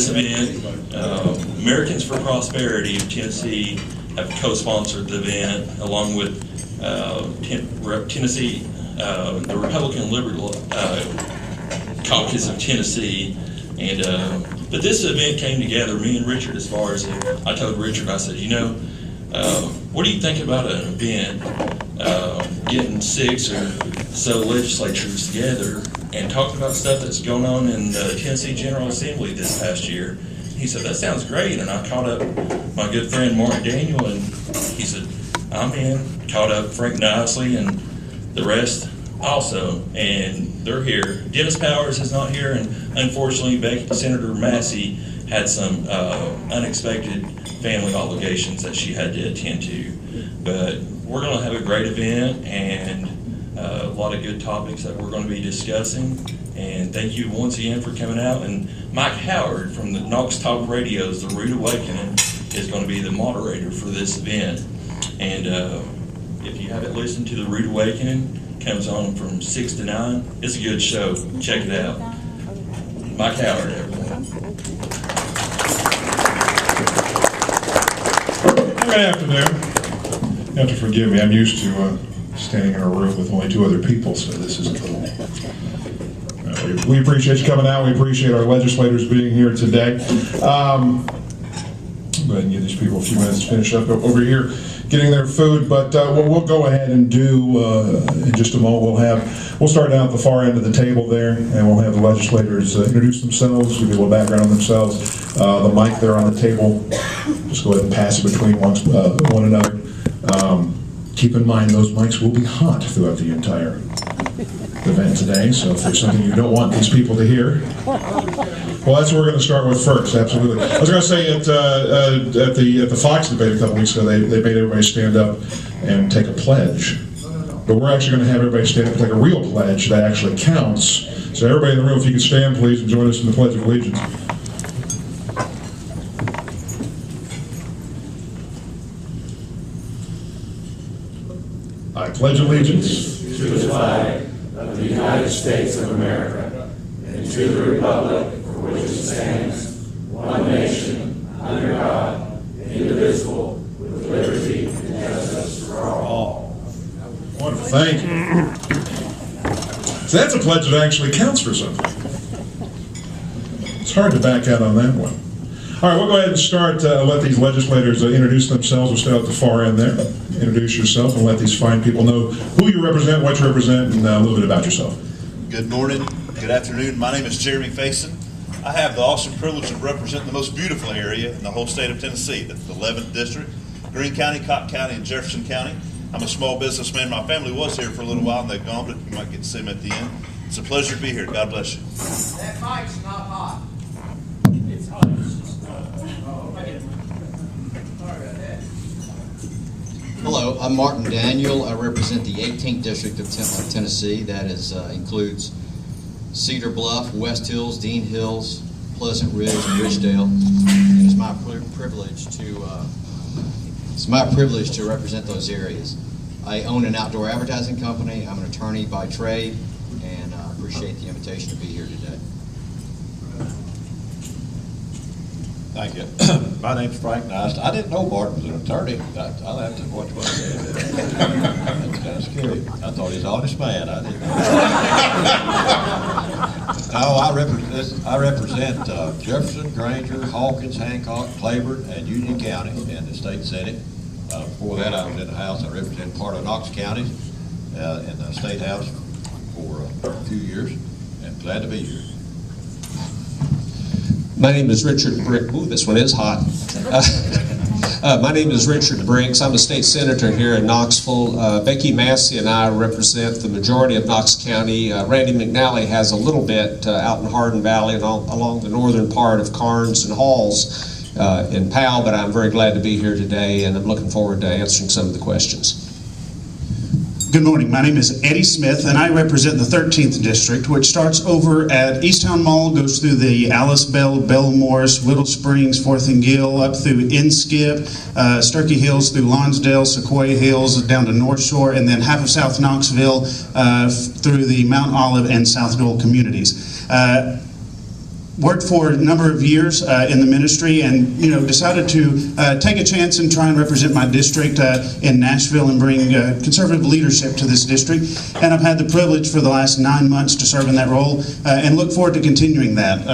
this event. Americans for Prosperity of Tennessee have co-sponsored the event, along with Tennessee, the Republican Liberal Caucus of Tennessee. And but this event came together, me and Richard, as far as I told Richard, I said, you know, what do you think about an event getting 6 or so legislatures together and talking about stuff that's going on in the Tennessee General Assembly this past year? He said, that sounds great. And I called up my good friend Martin Daniel, and he said, I'm in. Called up Frank Nisley and the rest also, and they're here. Dennis Powers is not here, and unfortunately Senator Massey had some unexpected family obligations that she had to attend to. But we're going to have a great event and a lot of good topics that we're going to be discussing. And thank you once again for coming out. And Mike Howard from the Knox Talk Radio's The Rude Awakening is going to be the moderator for this event. And if you haven't listened to The Rude Awakening, it comes on from 6 to 9. It's a good show. Check it out. Mike Howard, everyone. Good afternoon. You have to forgive me. I'm used to standing in a room with only 2 other people, so this is a little... we appreciate you coming out. We appreciate our legislators being here today. Go ahead and give these people a few minutes to finish up over here getting their food, but what we'll go ahead and do in just a moment, we'll start down at the far end of the table there, and we'll have the legislators introduce themselves, give you a little background on themselves. The mic there on the table, just go ahead and pass it between one another. Keep in mind those mics will be hot throughout the entire event today, so if there's something you don't want these people to hear, well, that's what we're going to start with first. Absolutely. I was going to say at the Fox debate a couple weeks ago, they made everybody stand up and take a pledge, but we're actually going to have everybody stand up and take a real pledge that actually counts. So everybody in the room, if you could stand, please, and join us in the Pledge of Allegiance. I pledge allegiance to the flag of the United States of America and to the republic for which it stands, one nation, under God, indivisible, with liberty and justice for all. Wonderful, thank you. So that's a pledge that actually counts for something. It's hard to back out on that one. All right, we'll go ahead and start. Let these legislators introduce themselves. We'll start at the far end there. Introduce yourself and let these fine people know who you represent, what you represent, and a little bit about yourself. Good morning, good afternoon. My name is Jeremy Faison. I have the awesome privilege of representing the most beautiful area in the whole state of Tennessee, the 11th District, Greene County, Cotton County, and Jefferson County. I'm a small businessman. My family was here for a little while, and they've gone, but you might get to see them at the end. It's a pleasure to be here. God bless you. That mic's not hot. It's hot. Hello, I'm Martin Daniel. I represent the 18th District of Tennessee. That includes Cedar Bluff, West Hills, Dean Hills, Pleasant Ridge, and Ridgedale. And it's my privilege to represent those areas. I own an outdoor advertising company. I'm an attorney by trade, and I appreciate the invitation to be here today. Thank you. My name's Frank Nisley. I didn't know Martin was an attorney. I'll have to watch what I say. That's kind of scary. I thought he was an honest man. I didn't know. No, I represent Jefferson, Granger, Hawkins, Hancock, Claiborne, and Union County in the state senate. Before that, I was in the House. I represented part of Knox County in the state house for a few years, and glad to be here. My name is Richard Brick. Ooh, this one is hot. My name is Richard Brinks. I'm a state senator here in Knoxville. Becky Massey and I represent the majority of Knox County. Randy McNally has a little bit out in Hardin Valley and along the northern part of Carnes and Halls in Powell, but I'm very glad to be here today, and I'm looking forward to answering some of the questions. Good morning. My name is Eddie Smith, and I represent the 13th District, which starts over at Easttown Mall, goes through the Alice Bell, Belmorris, Whittle Springs, 4th and Gill, up through Inskip, Sturkey Hills, through Lonsdale, Sequoia Hills, down to North Shore, and then half of South Knoxville through the Mount Olive and South Dole communities. worked for a number of years in the ministry, and decided to take a chance and try and represent my district in Nashville and bring conservative leadership to this district. And I've had the privilege for the last 9 months to serve in that role, and look forward to continuing that.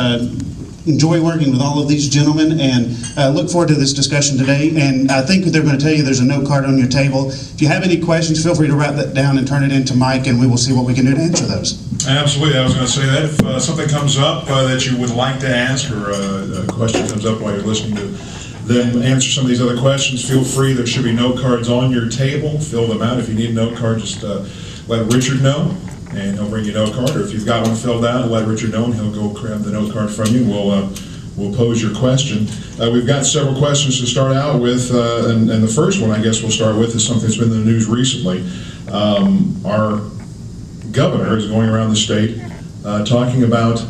Enjoy working with all of these gentlemen, and look forward to this discussion today. And I think they're going to tell you there's a note card on your table. If you have any questions, feel free to write that down and turn it into Mike, and we will see what we can do to answer those. Absolutely. I was going to say that if something comes up that you would like to ask, or a question comes up while you're listening to them answer some of these other questions, feel free. There should be note cards on your table. Fill them out. If you need a note card, just let Richard know, and he'll bring you a note card. Or if you've got one filled out, let Richard know, and he'll go grab the note card from you. We'll pose your question. We've got several questions to start out with, and the first one I guess we'll start with is something that's been in the news recently. Our governor is going around the state talking about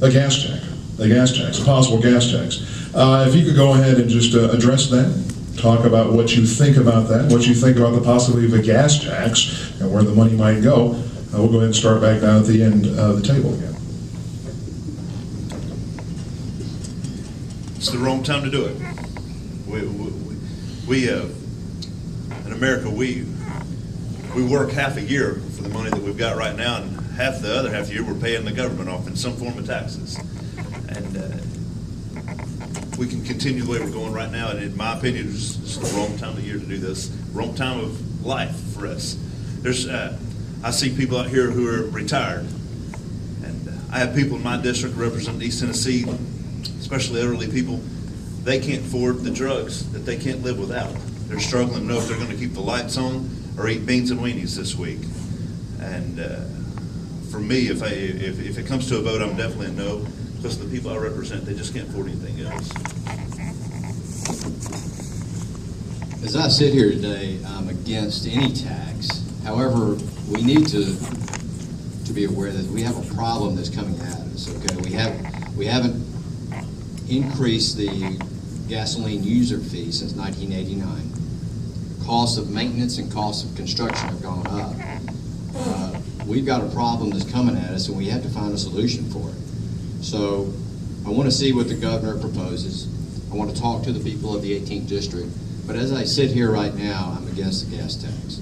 a gas tax, a possible gas tax. If you could go ahead and just address that, talk about what you think about that, what you think about the possibility of a gas tax, and where the money might go. We'll go ahead and start back down at the end of the table again. It's the wrong time to do it. We in America, we work half a year for the money that we've got right now, and half the other half of the year we're paying the government off in some form of taxes. And we can continue the way we're going right now, and in my opinion, it's the wrong time of the year to do this. Wrong time of life for us. I see people out here who are retired, and I have people in my district representing East Tennessee, especially elderly people. They can't afford the drugs that they can't live without. They're struggling to know if they're going to keep the lights on or eat beans and weenies this week. And for me, if it comes to a vote, I'm definitely a no, because the people I represent, they just can't afford anything else. As I sit here today, I'm against any tax. However, we need to be aware that we have a problem that's coming at us. Okay, we haven't increased the gasoline user fee since 1989. Costs of maintenance and costs of construction have gone up. We've got a problem that's coming at us, and we have to find a solution for it. So I want to see what the governor proposes. I want to talk to the people of the 18th district. But as I sit here right now, I'm against the gas tax.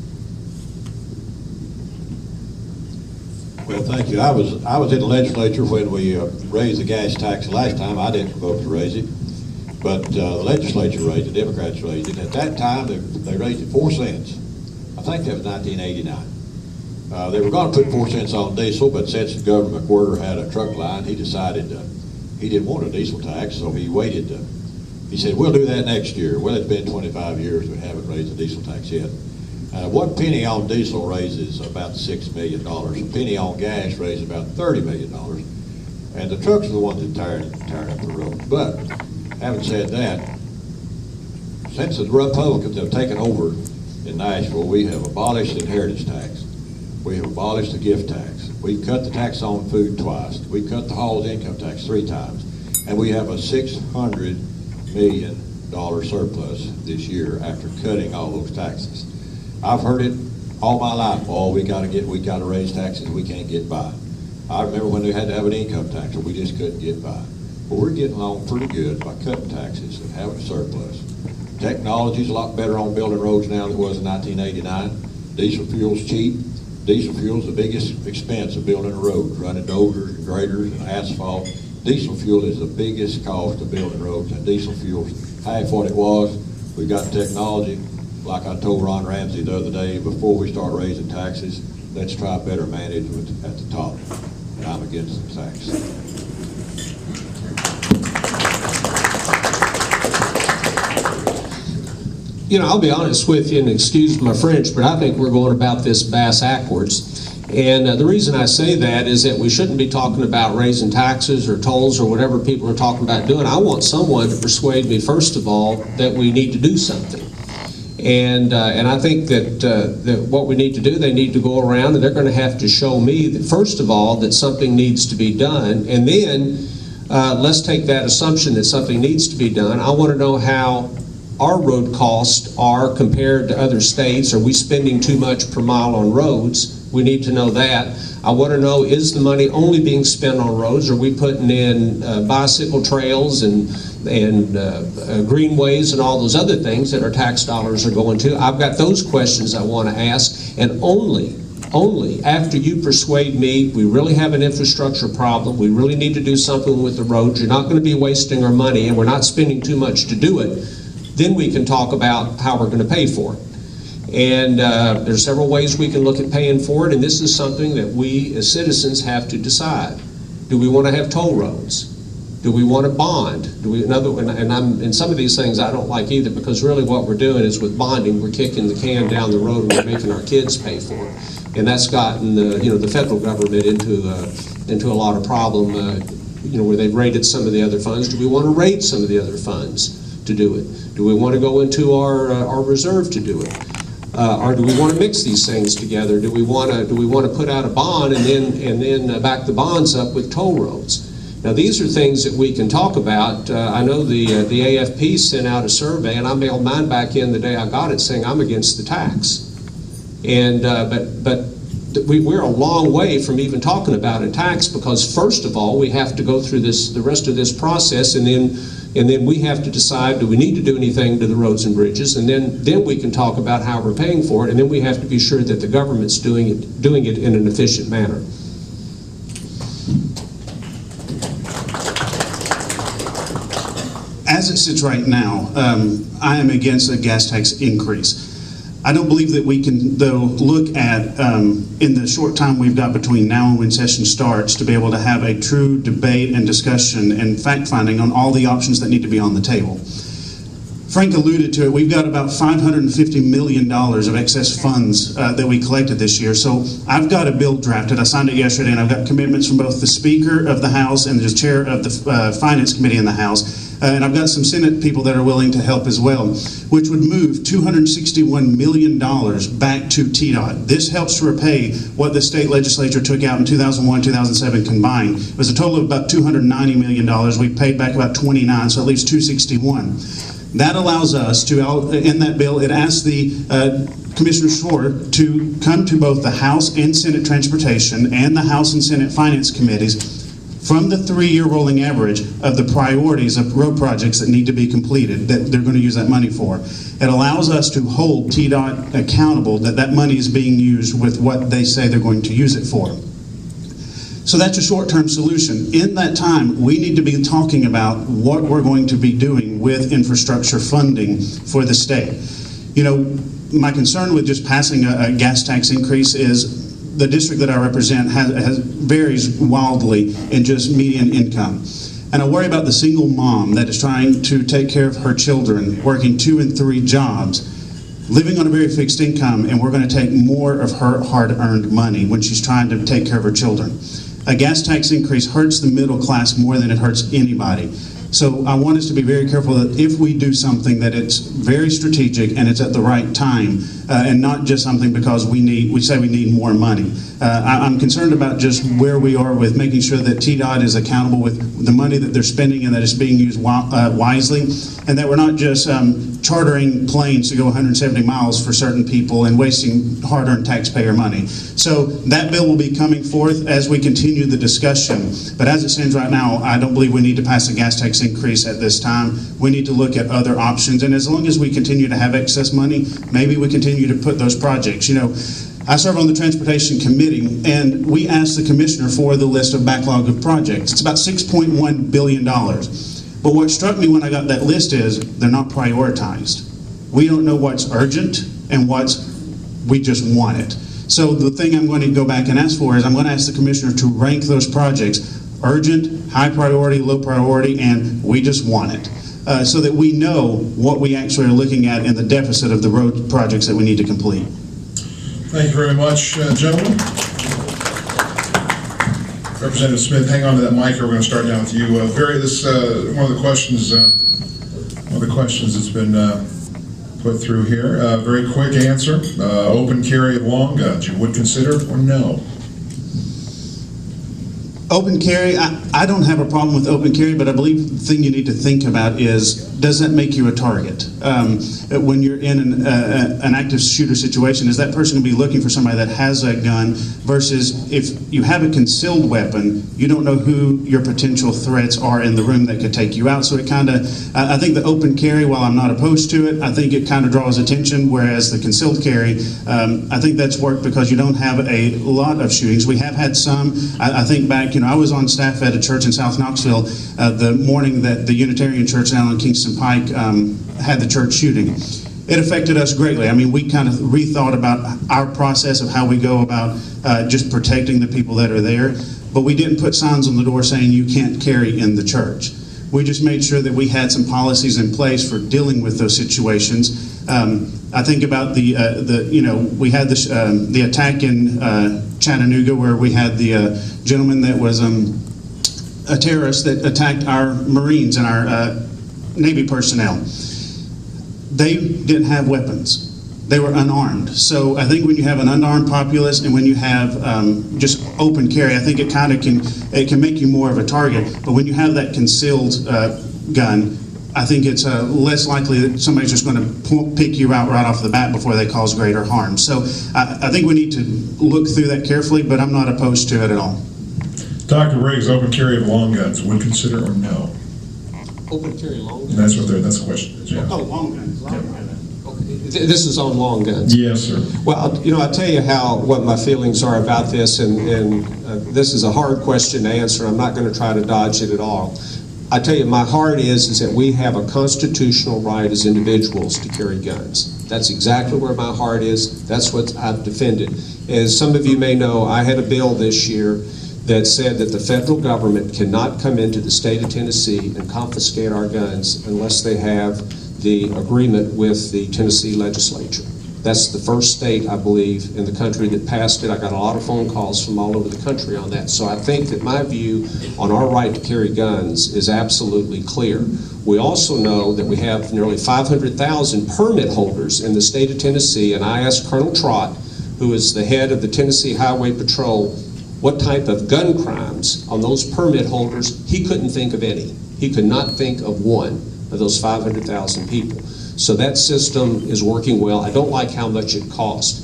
Well, thank you. I was in the legislature when we raised the gas tax last time. I didn't vote to raise it, but the legislature raised it, the Democrats raised it. At that time, they raised it 4 cents. I think that was 1989. They were going to put 4 cents on diesel, but since the Governor McWhorter had a truck line, he decided he didn't want a diesel tax, so he waited. He said, we'll do that next year. Well, it's been 25 years. We haven't raised the diesel tax yet. 1 penny on diesel raises about $6 million. A penny on gas raises about $30 million. And the trucks are the ones that tear up the road. But having said that, since the Republicans have taken over in Nashville, we have abolished the inheritance tax. We have abolished the gift tax. We've cut the tax on food twice. We cut the Hall's income tax 3 times. And we have a $600 million surplus this year after cutting all those taxes. I've heard it all my life. Oh, we got to raise taxes. We can't get by. I remember when we had to have an income tax, and we just couldn't get by. But we're getting along pretty good by cutting taxes and having a surplus. Technology's a lot better on building roads now than it was in 1989. Diesel fuel's cheap. Diesel fuel's the biggest expense of building a road, running dozers and graders and asphalt. Diesel fuel is the biggest cost of building roads, and diesel fuel's half what it was. We've got technology. Like I told Ron Ramsey the other day, before we start raising taxes, let's try better management at the top. And I'm against the tax. You know, I'll be honest with you, and excuse my French, but I think we're going about this bass-ackwards. And the reason I say that is that we shouldn't be talking about raising taxes or tolls or whatever people are talking about doing. I want someone to persuade me, first of all, that we need to do something. And I think that what we need to do, they need to go around and they're going to have to show me that, first of all, that something needs to be done. And then let's take that assumption that something needs to be done. I want to know how our road costs are compared to other states. Are we spending too much per mile on roads? We need to know that. I want to know, is the money only being spent on roads? Are we putting in bicycle trails and greenways and all those other things that our tax dollars are going to? I've got those questions I want to ask, and only after you persuade me we really have an infrastructure problem, we really need to do something with the roads, you're not going to be wasting our money and we're not spending too much to do it, then we can talk about how we're going to pay for it. And there's several ways we can look at paying for it, and this is something that we as citizens have to decide. Do we want to have toll roads? Do we want a bond? Do we, and some of these things I don't like either, because really what we're doing is with bonding, we're kicking the can down the road and we're making our kids pay for it. And that's gotten the federal government into a lot of problem, where they've raided some of the other funds. Do we want to raid some of the other funds to do it? Do we want to go into our reserve to do it? Or do we want to mix these things together? Do we want to put out a bond and then back the bonds up with toll roads? Now these are things that we can talk about. I know the AFP sent out a survey, and I mailed mine back in the day I got it, saying I'm against the tax. And but we're a long way from even talking about a tax, because first of all we have to go through the rest of this process, and then we have to decide, do we need to do anything to the roads and bridges, and then we can talk about how we're paying for it, and then we have to be sure that the government's doing it in an efficient manner. As it sits right now, I am against a gas tax increase. I don't believe that we can, though, look at, in the short time we've got between now and when session starts, to be able to have a true debate and discussion and fact-finding on all the options that need to be on the table. Frank alluded to it. We've got about $550 million of excess funds that we collected this year. So I've got a bill drafted. I signed it yesterday, and I've got commitments from both the Speaker of the House and the Chair of the Finance Committee in the House. And I've got some Senate people that are willing to help as well, which would move $261 million back to TDOT. This helps to repay what the state legislature took out in 2001, 2007 combined. It was a total of about $290 million. We paid back about 29, so at least 261. That allows us to, in that bill, it asks the Commissioner Schwartz to come to both the House and Senate Transportation and the House and Senate Finance Committees from the 3-year rolling average of the priorities of road projects that need to be completed, that they're going to use that money for. It allows us to hold TDOT accountable that that money is being used with what they say they're going to use it for. So that's a short-term solution. In that time, we need to be talking about what we're going to be doing with infrastructure funding for the state. You know, my concern with just passing a gas tax increase is the district that I represent varies wildly in just median income. And I worry about the single mom that is trying to take care of her children, working 2 and 3 jobs, living on a very fixed income, and we're going to take more of her hard-earned money when she's trying to take care of her children. A gas tax increase hurts the middle class more than it hurts anybody. So I want us to be very careful that if we do something, that it's very strategic and it's at the right time, and not just something because we say we need more money. I'm concerned about just where we are with making sure that TDOT is accountable with the money that they're spending and that it's being used wisely, and that we're not just chartering planes to go 170 miles for certain people and wasting hard-earned taxpayer money. So that bill will be coming forth as we continue the discussion. But as it stands right now, I don't believe we need to pass a gas tax increase at this time. We need to look at other options. And as long as we continue to have excess money, maybe we continue to put those projects. You know, I serve on the Transportation Committee, and we asked the Commissioner for the list of backlog of projects. It's about $6.1 billion. But what struck me when I got that list is they're not prioritized. We don't know what's urgent and we just want it. So the thing I'm going to go back and ask for is I'm going to ask the Commissioner to rank those projects: urgent, high priority, low priority, and we just want it. So that we know what we actually are looking at in the deficit of the road projects that we need to complete. Thank you very much, gentlemen. Representative Smith, hang on to that mic, or we're going to start down with you. One of the questions that's been put through here. Very quick answer. Open carry of long guns, you would consider or no? Open carry, I don't have a problem with open carry, but I believe the thing you need to think about is, does that make you a target? When you're in an active shooter situation, is that person going to be looking for somebody that has a gun versus if you have a concealed weapon, you don't know who your potential threats are in the room that could take you out. So it kind of, I think the open carry, while I'm not opposed to it, I think it kind of draws attention, whereas the concealed carry, I think that's worked because you don't have a lot of shootings. We have had some. I think back, I was on staff at a church in South Knoxville the morning that the Unitarian Church down on Kingston Pike had the church shooting. It affected us greatly. I mean, we kind of rethought about our process of how we go about just protecting the people that are there, but we didn't put signs on the door saying you can't carry in the church. We just made sure that we had some policies in place for dealing with those situations. I think about we had the attack in Chattanooga where we had the gentleman that was a terrorist that attacked our Marines and our Navy personnel. They didn't have weapons. They were unarmed. So I think when you have an unarmed populace and when you have just open carry, I think it kind of can make you more of a target. But when you have that concealed gun, I think it's less likely that somebody's just going to pick you out right off the bat before they cause greater harm. So I think we need to look through that carefully, but I'm not opposed to it at all. Dr. Riggs, open carry of long guns, would consider or no? Open carry long guns? That's the question is, yeah. Oh, long guns. This is on long guns. Yes, sir. Well, I'll tell you what my feelings are about this, and this is a hard question to answer. I'm not going to try to dodge it at all. I tell you, my heart is that we have a constitutional right as individuals to carry guns. That's exactly where my heart is. That's what I've defended. As some of you may know, I had a bill this year that said that the federal government cannot come into the state of Tennessee and confiscate our guns unless they have the agreement with the Tennessee legislature. That's the first state, I believe, in the country that passed it. I got a lot of phone calls from all over the country on that. So I think that my view on our right to carry guns is absolutely clear. We also know that we have nearly 500,000 permit holders in the state of Tennessee, and I asked Colonel Trott, who is the head of the Tennessee Highway Patrol, what type of gun crimes on those permit holders. He couldn't think of any. He could not think of one of those 500,000 people. So that system is working well. I don't like how much it costs.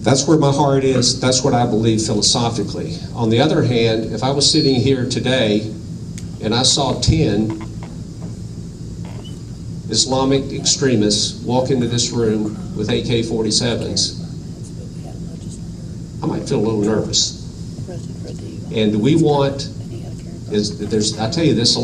That's where my heart is. That's what I believe philosophically. On the other hand, if I was sitting here today and I saw 10 Islamic extremists walk into this room with AK-47s, I might feel a little nervous. And do we want, I tell you, this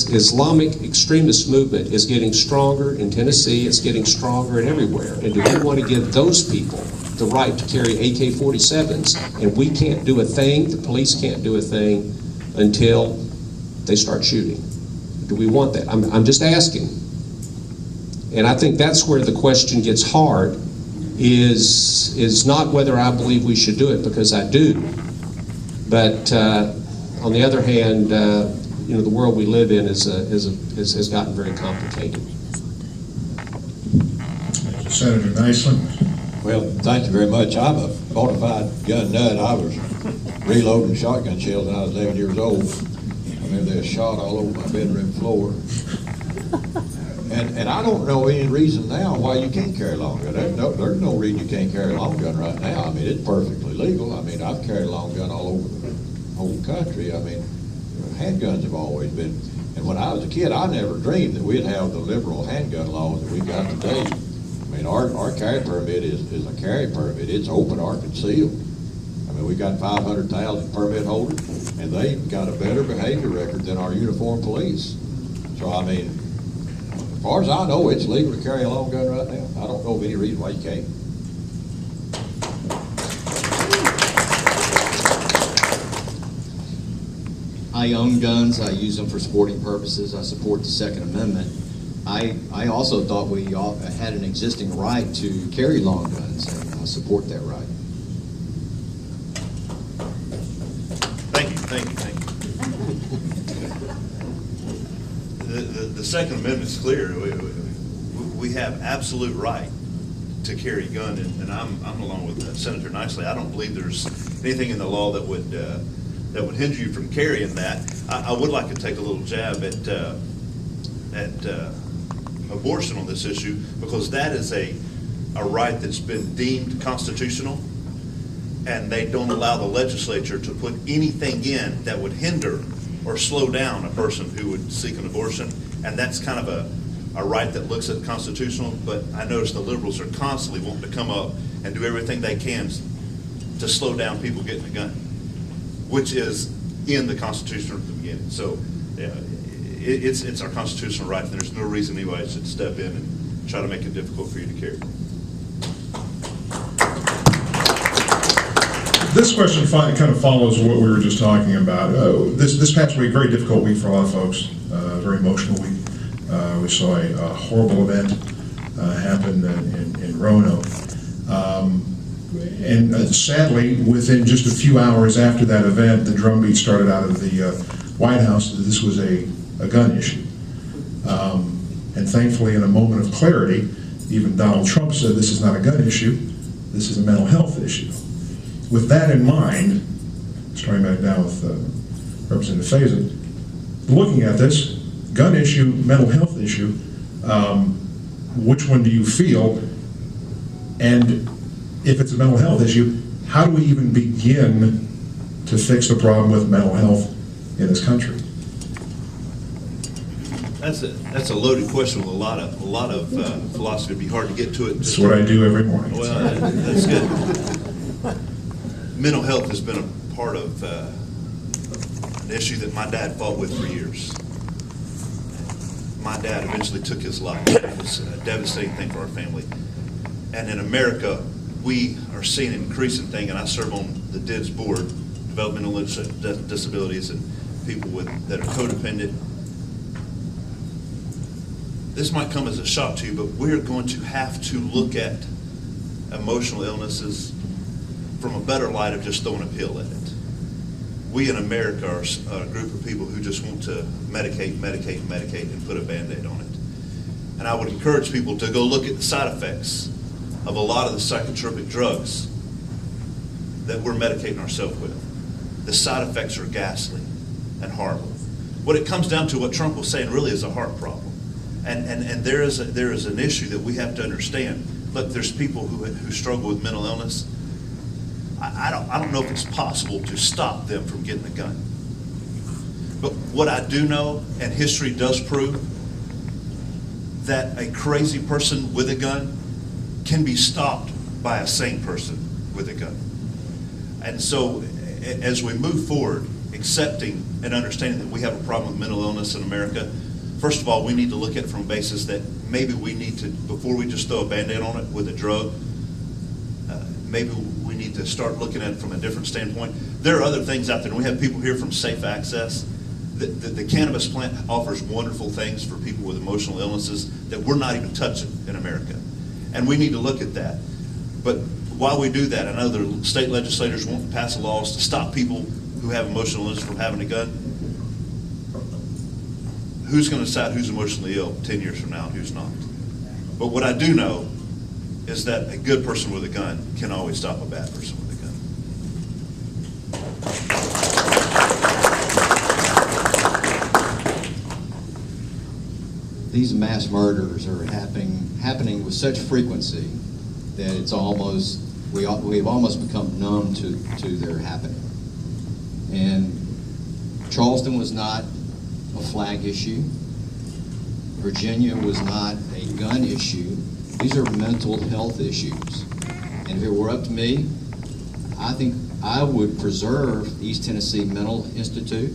Islamic extremist movement is getting stronger in Tennessee, it's getting stronger in everywhere. And do we want to give those people the right to carry AK-47s and we can't do a thing, the police can't do a thing until they start shooting? Do we want that? I'm just asking. And I think that's where the question gets hard, is not whether I believe we should do it, because I do. But on the other hand, the world we live in has gotten very complicated. Senator Niceland. Well, thank you very much. I'm a bona fide gun nut. I was reloading shotgun shells when I was 11 years old. I remember there was shot all over my bedroom floor. And I don't know any reason now why you can't carry a long gun. There's no reason you can't carry a long gun right now. I mean, it's perfectly legal. I mean, I've carried a long gun all over the whole country. I mean, handguns have always been. And when I was a kid, I never dreamed that we'd have the liberal handgun laws that we've got today. I mean, our carry permit is a carry permit. It's open or concealed. I mean, we've got 500,000 permit holders, and they've got a better behavior record than our uniformed police. So, I mean, as far as I know, it's legal to carry a long gun right now. I don't know of any reason why you can't. I own guns. I use them for sporting purposes. I support the Second Amendment. I also thought we all had an existing right to carry long guns, and I support that right. Thank you. The Second Amendment's clear. We have absolute right to carry a gun, and I'm along with Senator Nicely. I don't believe there's anything in the law that would that would hinder you from carrying that, I would like to take a little jab at abortion on this issue, because that is a right that's been deemed constitutional, and they don't allow the legislature to put anything in that would hinder or slow down a person who would seek an abortion. And that's kind of a right that looks at constitutional, but I notice the liberals are constantly wanting to come up and do everything they can to slow down people getting a gun, which is in the Constitution at the beginning. So it's our constitutional right, and there's no reason anybody should step in and try to make it difficult for you to carry. This question kind of follows what we were just talking about. This past week, very difficult week for a lot of folks, very emotional week. We saw a horrible event happen in Roanoke. And sadly, within just a few hours after that event, the drumbeat started out of the White House that this was a gun issue. And thankfully, in a moment of clarity, even Donald Trump said this is not a gun issue, this is a mental health issue. With that in mind, starting back down with Representative Faison, looking at this, gun issue, mental health issue, which one do you feel? And if it's a mental health issue, how do we even begin to fix the problem with mental health in this country? That's a loaded question with a lot of philosophy. It'd be hard to get to it. That's what I do every morning. Well, that's good. Mental health has been a part of an issue that my dad fought with for years. My dad eventually took his life. It was a devastating thing for our family. And in America, we are seeing an increasing thing, and I serve on the DIDS board, developmental disabilities and people that are codependent. This might come as a shock to you, but we're going to have to look at emotional illnesses from a better light of just throwing a pill at it. We in America are a group of people who just want to medicate, and put a Band-Aid on it. And I would encourage people to go look at the side effects of a lot of the psychotropic drugs that we're medicating ourselves with. The side effects are ghastly and horrible. What it comes down to, what Trump was saying, really is a heart problem. And there is an issue that we have to understand. Look, there's people who struggle with mental illness. I don't know if it's possible to stop them from getting a gun. But what I do know, and history does prove, that a crazy person with a gun can be stopped by a sane person with a gun. And so as we move forward, accepting and understanding that we have a problem with mental illness in America, first of all, we need to look at it from a basis that maybe we need to, before we just throw a Band-Aid on it with a drug, maybe we need to start looking at it from a different standpoint. There are other things out there, and we have people here from Safe Access. The cannabis plant offers wonderful things for people with emotional illnesses that we're not even touching in America. And we need to look at that. But while we do that, I know the state legislators want to pass laws to stop people who have emotional illness from having a gun. Who's going to decide who's emotionally ill 10 years from now and who's not? But what I do know is that a good person with a gun can always stop a bad person with a gun. These mass murders are happening with such frequency that it's almost, we've almost become numb to their happening. And Charleston was not a flag issue. Virginia was not a gun issue. These are mental health issues. And if it were up to me, I think I would preserve East Tennessee Mental Institute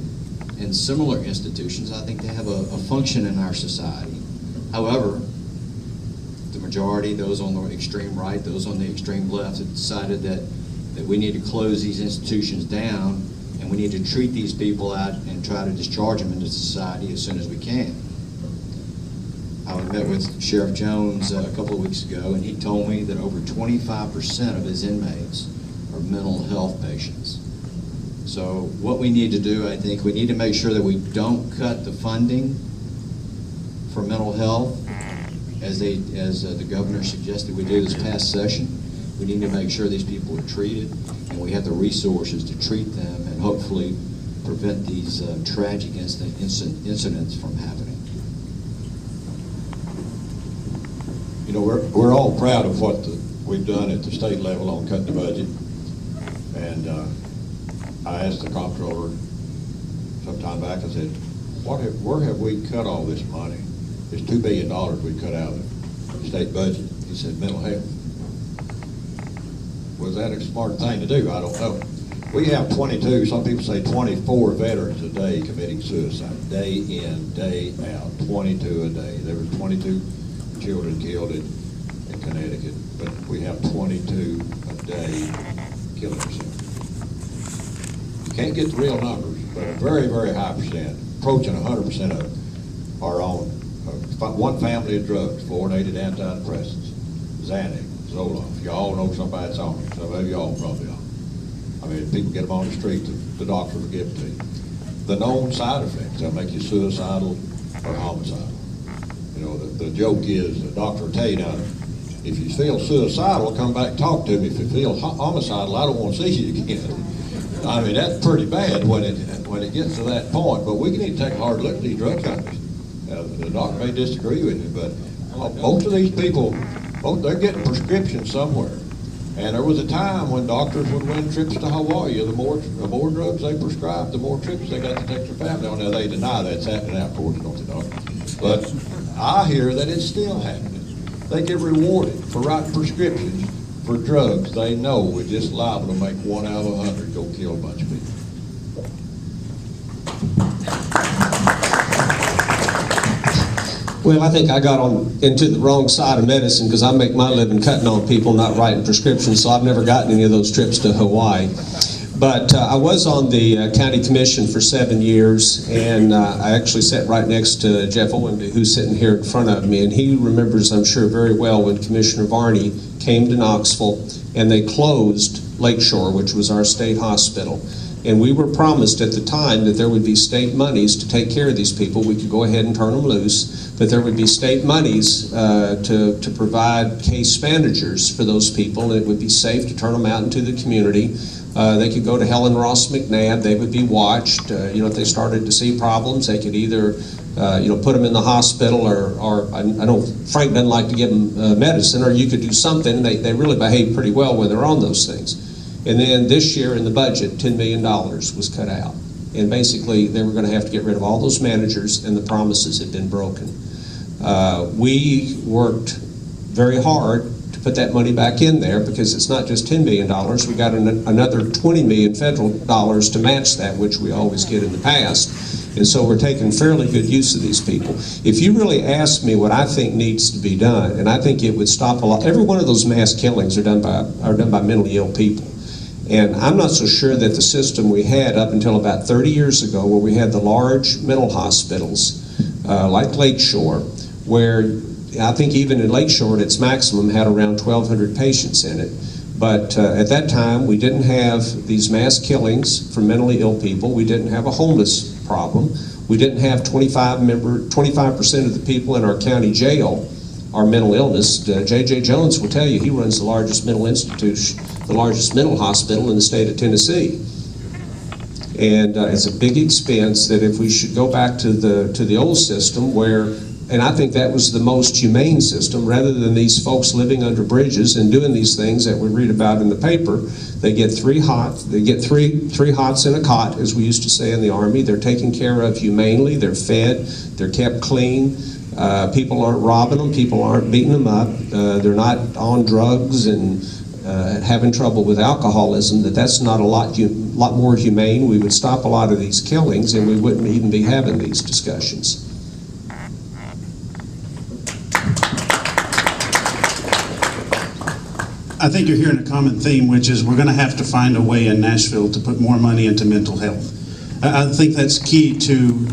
and similar institutions. I think they have a function in our society. However, the majority, those on the extreme right, those on the extreme left, have decided that we need to close these institutions down and we need to treat these people out and try to discharge them into society as soon as we can. I met with Sheriff Jones a couple of weeks ago, and he told me that over 25% of his inmates are mental health patients. So what we need to do, I think, we need to make sure that we don't cut the funding for mental health as the governor suggested we do this past session. We need to make sure these people are treated and we have the resources to treat them and hopefully prevent these tragic incidents from happening. You know, we're all proud of what we've done at the state level on cutting the budget. And I asked the comptroller some time back, I said, where have we cut all this money? It's $2 billion we cut out of the state budget. He said, mental health. Was that a smart thing to do? I don't know. We have 22, some people say 24 veterans a day committing suicide, day in, day out, 22 a day. There were 22 children killed in Connecticut, but we have 22 a day killing themselves. You can't get the real numbers, but a very, very high percent, approaching 100% of them, are on one family of drugs, fluoridated antidepressants, Xanax, Zoloft. Y'all know somebody that's on it. Some of y'all probably are. I mean, people get them on the street, the doctor will give it to you. The known side effects, they'll make you suicidal or homicidal. You know, the joke is, the doctor will tell you now, if you feel suicidal, come back and talk to me. If you feel homicidal, I don't want to see you again. I mean, that's pretty bad when it gets to that point. But we need to take a hard look at these drug companies. The doctor may disagree with you, but most of these people, they're getting prescriptions somewhere. And there was a time when doctors would win trips to Hawaii. The more drugs they prescribed, the more trips they got to take their family on. Now, they deny that's happening now, of course, don't they, doctor? But I hear that it's still happening. They get rewarded for writing prescriptions for drugs they know is just liable to make 1 out of 100 go kill a bunch of people. Well, I think I got into the wrong side of medicine because I make my living cutting on people, not writing prescriptions, so I've never gotten any of those trips to Hawaii. But I was on the county commission for 7 years, and I actually sat right next to Jeff Owen, who's sitting here in front of me, and he remembers, I'm sure, very well when Commissioner Varney came to Knoxville and they closed Lakeshore, which was our state hospital. And we were promised at the time that there would be state monies to take care of these people. We could go ahead and turn them loose, but there would be state monies to provide case managers for those people, and it would be safe to turn them out into the community. They could go to Helen Ross McNabb. They would be watched. If they started to see problems, they could either put them in the hospital, or I know Frank doesn't like to give them medicine, or you could do something. They really behave pretty well when they're on those things. And then this year in the budget, $10 million was cut out. And basically, they were going to have to get rid of all those managers, and the promises had been broken. We worked very hard to put that money back in there, because it's not just $10 million. We got another $20 million federal dollars to match that, which we always get in the past. And so we're taking fairly good use of these people. If you really ask me what I think needs to be done, and I think it would stop a lot, every one of those mass killings are done by mentally ill people. And I'm not so sure that the system we had up until about 30 years ago, where we had the large mental hospitals, like Lakeshore, where I think even in Lakeshore at its maximum had around 1,200 patients in it. But at that time, we didn't have these mass killings from mentally ill people. We didn't have a homeless problem. We didn't have 25% of the people in our county jail are mental illness. J.J. Jones will tell you he runs the largest mental institution, the largest mental hospital in the state of Tennessee. And it's a big expense that if we should go back to the old system where, and I think that was the most humane system, rather than these folks living under bridges and doing these things that we read about in the paper. They get three hots in a cot, as we used to say in the Army. They're taken care of humanely, they're fed, they're kept clean. People aren't robbing them, people aren't beating them up, they're not on drugs and having trouble with alcoholism. That's not a lot more humane. We would stop a lot of these killings, and we wouldn't even be having these discussions. I think you're hearing a common theme, which is we're going to have to find a way in Nashville to put more money into mental health. I think that's key to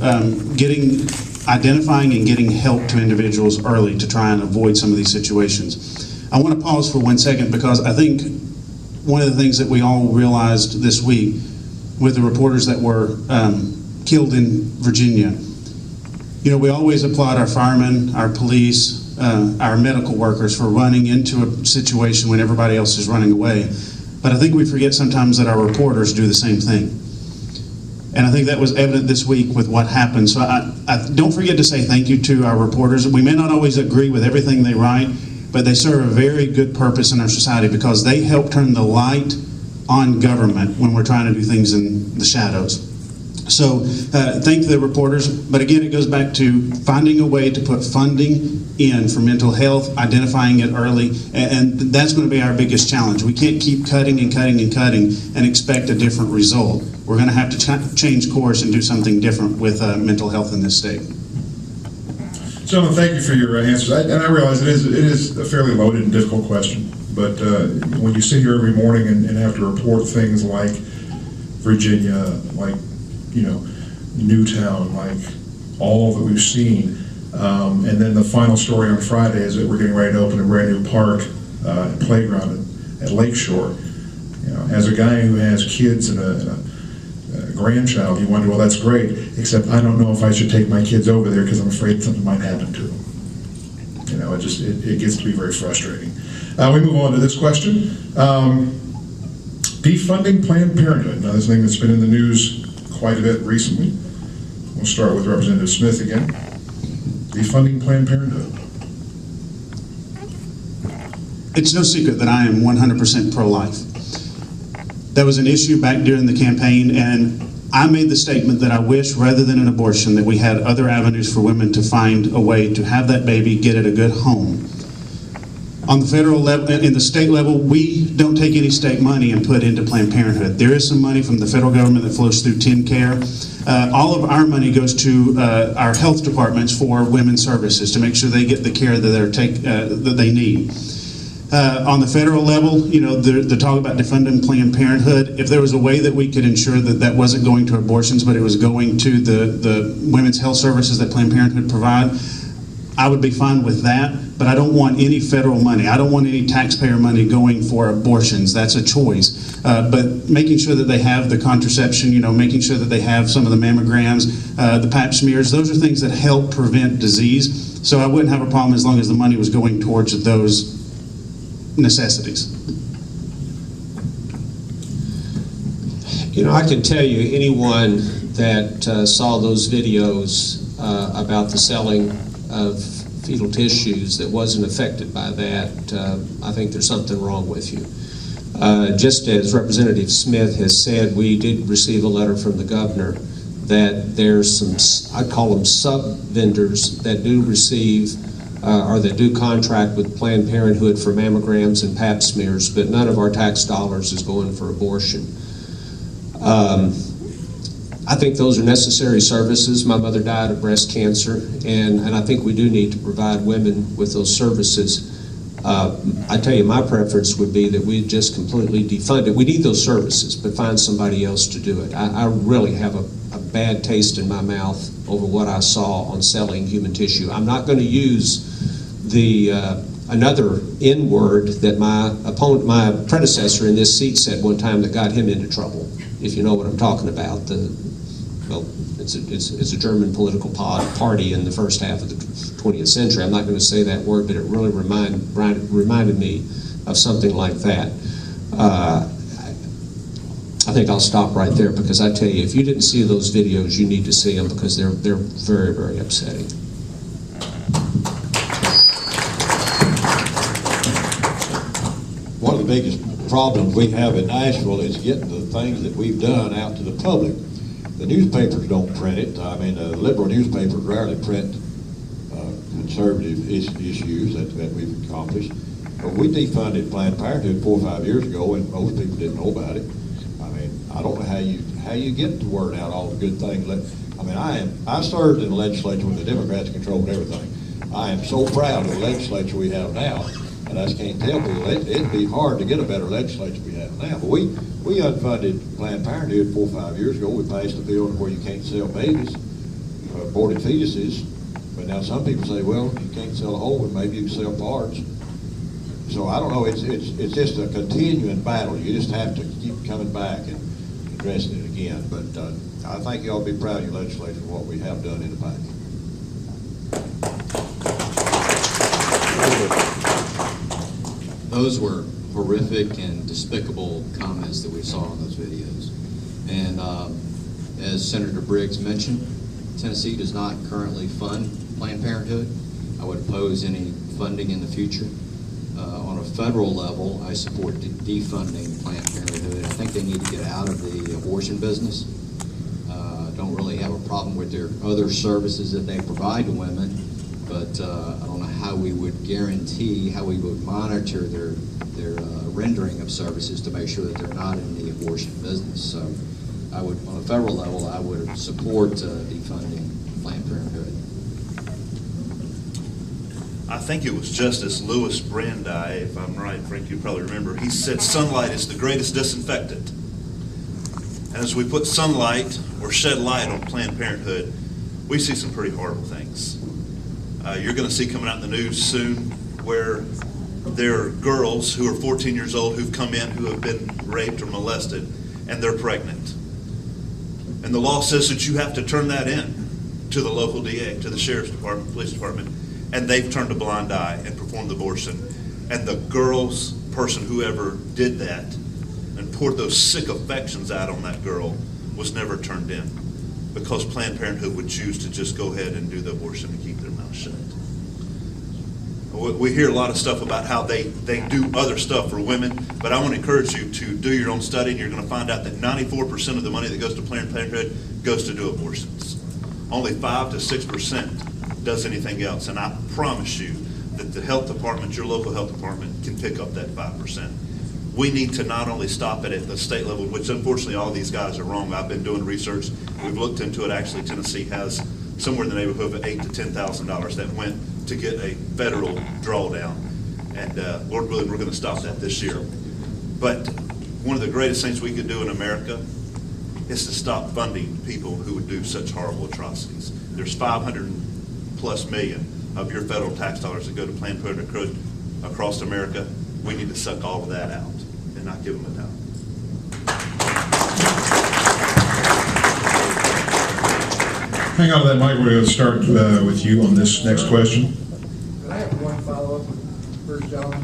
identifying and getting help to individuals early to try and avoid some of these situations. I want to pause for 1 second, because I think one of the things that we all realized this week with the reporters that were killed in Virginia, we always applaud our firemen, our police, our medical workers for running into a situation when everybody else is running away. But I think we forget sometimes that our reporters do the same thing. And I think that was evident this week with what happened. So I don't forget to say thank you to our reporters. We may not always agree with everything they write, but they serve a very good purpose in our society because they help turn the light on government when we're trying to do things in the shadows. So thank the reporters, but again, it goes back to finding a way to put funding in for mental health, identifying it early, and that's going to be our biggest challenge. We can't keep cutting and cutting and cutting and expect a different result. We're going to have to change course and do something different with mental health in this state. Gentlemen, thank you for your answers. And I realize it is a fairly loaded and difficult question, but when you sit here every morning and have to report things like Virginia, like Newtown, like all that we've seen, and then the final story on Friday is that we're getting ready to open a brand new park and playground at Lakeshore. As a guy who has kids and a grandchild, you wonder, well, that's great, except I don't know if I should take my kids over there because I'm afraid something might happen to them. It gets to be very frustrating. We move on to this question. Defunding Planned Parenthood. Now, this is a thing that's been in the news quite a bit recently. We'll start with Representative Smith again. Defunding Planned Parenthood. It's no secret that I am 100% pro-life. That was an issue back during the campaign, and I made the statement that I wish, rather than an abortion, that we had other avenues for women to find a way to have that baby, get at a good home. On the federal level, in the state level, we don't take any state money and put into Planned Parenthood. There is some money from the federal government that flows through TennCare. All of our money goes to our health departments for women's services to make sure they get the care that they need. On the federal level, the talk about defunding Planned Parenthood, if there was a way that we could ensure that that wasn't going to abortions, but it was going to the women's health services that Planned Parenthood provide, I would be fine with that, but I don't want any federal money. I don't want any taxpayer money going for abortions. That's a choice. But making sure that they have the contraception, making sure that they have some of the mammograms, the pap smears, those are things that help prevent disease. So I wouldn't have a problem as long as the money was going towards those necessities. I can tell you, anyone that saw those videos about the selling of fetal tissues that wasn't affected by that, I think there's something wrong with you. Just as Representative Smith has said, we did receive a letter from the governor that there's some, I call them sub-vendors that do receive or that do contract with Planned Parenthood for mammograms and pap smears, but none of our tax dollars is going for abortion. I think those are necessary services. My mother died of breast cancer, and I think we do need to provide women with those services. I tell you, my preference would be that we just completely defund it. We need those services, but find somebody else to do it. I really have a bad taste in my mouth over what I saw on selling human tissue. I'm not going to use the another N word that my predecessor in this seat said one time that got him into trouble, if you know what I'm talking about. It's a German political party in the first half of the 20th century. I'm not going to say that word, but it really reminded me of something like that. I think I'll stop right there, because I tell you, if you didn't see those videos, you need to see them, because they're very, very upsetting. One of the biggest problems we have in Nashville is getting the things that we've done out to the public. The newspapers don't print it. I mean, liberal newspapers rarely print conservative issues that we've accomplished. But we defunded Planned Parenthood 4 or 5 years ago, and most people didn't know about it. I mean, I don't know how you get the word out, all the good things. I mean, I served in the legislature when the Democrats controlled everything. I am so proud of the legislature we have now, and I just can't tell people it'd be hard to get a better legislature we have now. But we unfunded Planned Parenthood 4 or 5 years ago. We passed a bill where you can't sell babies, aborted fetuses. But now some people say, well, you can't sell a whole one, maybe you can sell parts. So I don't know, it's just a continuing battle. You just have to keep coming back and addressing it again. But I think you ought to be proud of your legislature for what we have done in the past. Those were horrific and despicable comments that we saw in those videos. And As Senator Briggs mentioned, Tennessee does not currently fund Planned Parenthood. I would oppose any funding in the future. On a federal level, I support defunding Planned Parenthood. I think they need to get out of the abortion business. Don't really have a problem with their other services that they provide to women, but I don't know how we would guarantee, how we would monitor their rendering of services to make sure that they're not in the abortion business. So I would, on a federal level, I would support defunding Planned Parenthood. I think it was Justice Louis Brandeis, if I'm right, Frank, you probably remember, he said sunlight is the greatest disinfectant. And as we put sunlight or shed light on Planned Parenthood, we see some pretty horrible things. You're going to see coming out in the news soon where there are girls who are 14 years old who've come in who have been raped or molested, and they're pregnant. And the law says that you have to turn that in to the local DA, to the sheriff's department, police department, and they've turned a blind eye and performed the abortion. And the girl's person, whoever did that, and poured those sick affections out on that girl, was never turned in because Planned Parenthood would choose to just go ahead and do the abortion and keep their mouth shut. We hear a lot of stuff about how they do other stuff for women, but I want to encourage you to do your own study, and you're going to find out that 94% of the money that goes to Planned Parenthood goes to do abortions. Only 5 to 6% does anything else, and I promise you that the health department, your local health department, can pick up that 5%. We need to not only stop it at the state level, which unfortunately all these guys are wrong. I've been doing research. We've looked into it. Actually, Tennessee has somewhere in the neighborhood of $8,000 to $10,000 that went to get a federal drawdown. And Lord willing, we're going to stop that this year. But one of the greatest things we could do in America is to stop funding people who would do such horrible atrocities. There's 500+ million of your federal tax dollars that go to Planned Parenthood across America. We need to suck all of that out and not give them a dime. Hang on to that mic. We're going to start with you on this next question. Could I have one follow-up with the first gentleman?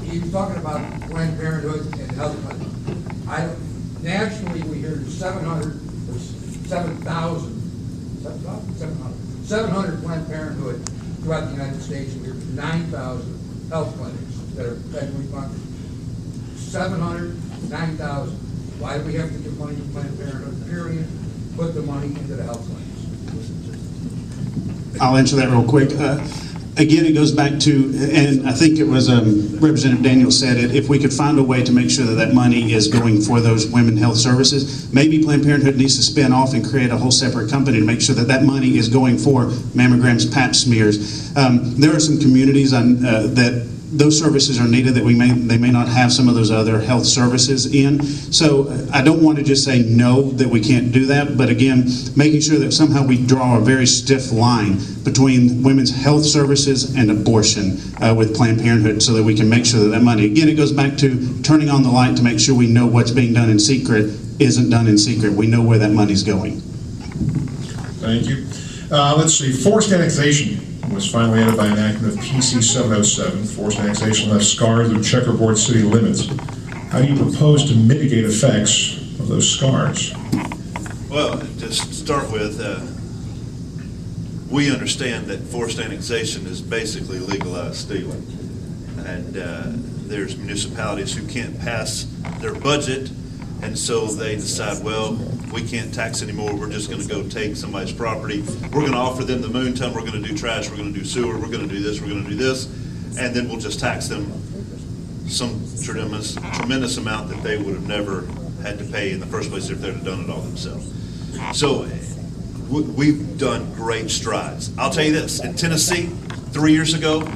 He was talking about Planned Parenthood and health funding. Nationally, we hear 700 or 700 Planned Parenthood throughout the United States. We hear 9,000 health clinics that are federally funded. 700, 9,000. Why do we have to give money to Planned Parenthood, period? Put the money into the health clinics. I'll answer that real quick. Again, it goes back to, and I think it was Representative Daniel said it, if we could find a way to make sure that that money is going for those women health services, maybe Planned Parenthood needs to spin off and create a whole separate company to make sure that that money is going for mammograms, pap smears. There are some communities that those services are needed that they may not have some of those other health services in. So I don't want to just say no, that we can't do that, but again, making sure that somehow we draw a very stiff line between women's health services and abortion with Planned Parenthood so that we can make sure that that money, again, it goes back to turning on the light to make sure we know what's being done in secret isn't done in secret. We know where that money's going. Thank you. Let's see. Forced annexation was finally ended by enactment of PC 707. Forced annexation left scars of checkerboard city limits. How do you propose to mitigate effects of those scars? Well, just start with, we understand that forced annexation is basically legalized stealing. And there's municipalities who can't pass their budget, and so they decide, well, we can't tax anymore, we're just going to go take somebody's property. We're going to offer them the moon ton, we're going to do trash, we're going to do sewer, we're going to do this, we're going to do this, and then we'll just tax them some tremendous amount that they would have never had to pay in the first place if they'd have done it all themselves. So we've done great strides. I'll tell you this, in Tennessee, 3 years ago,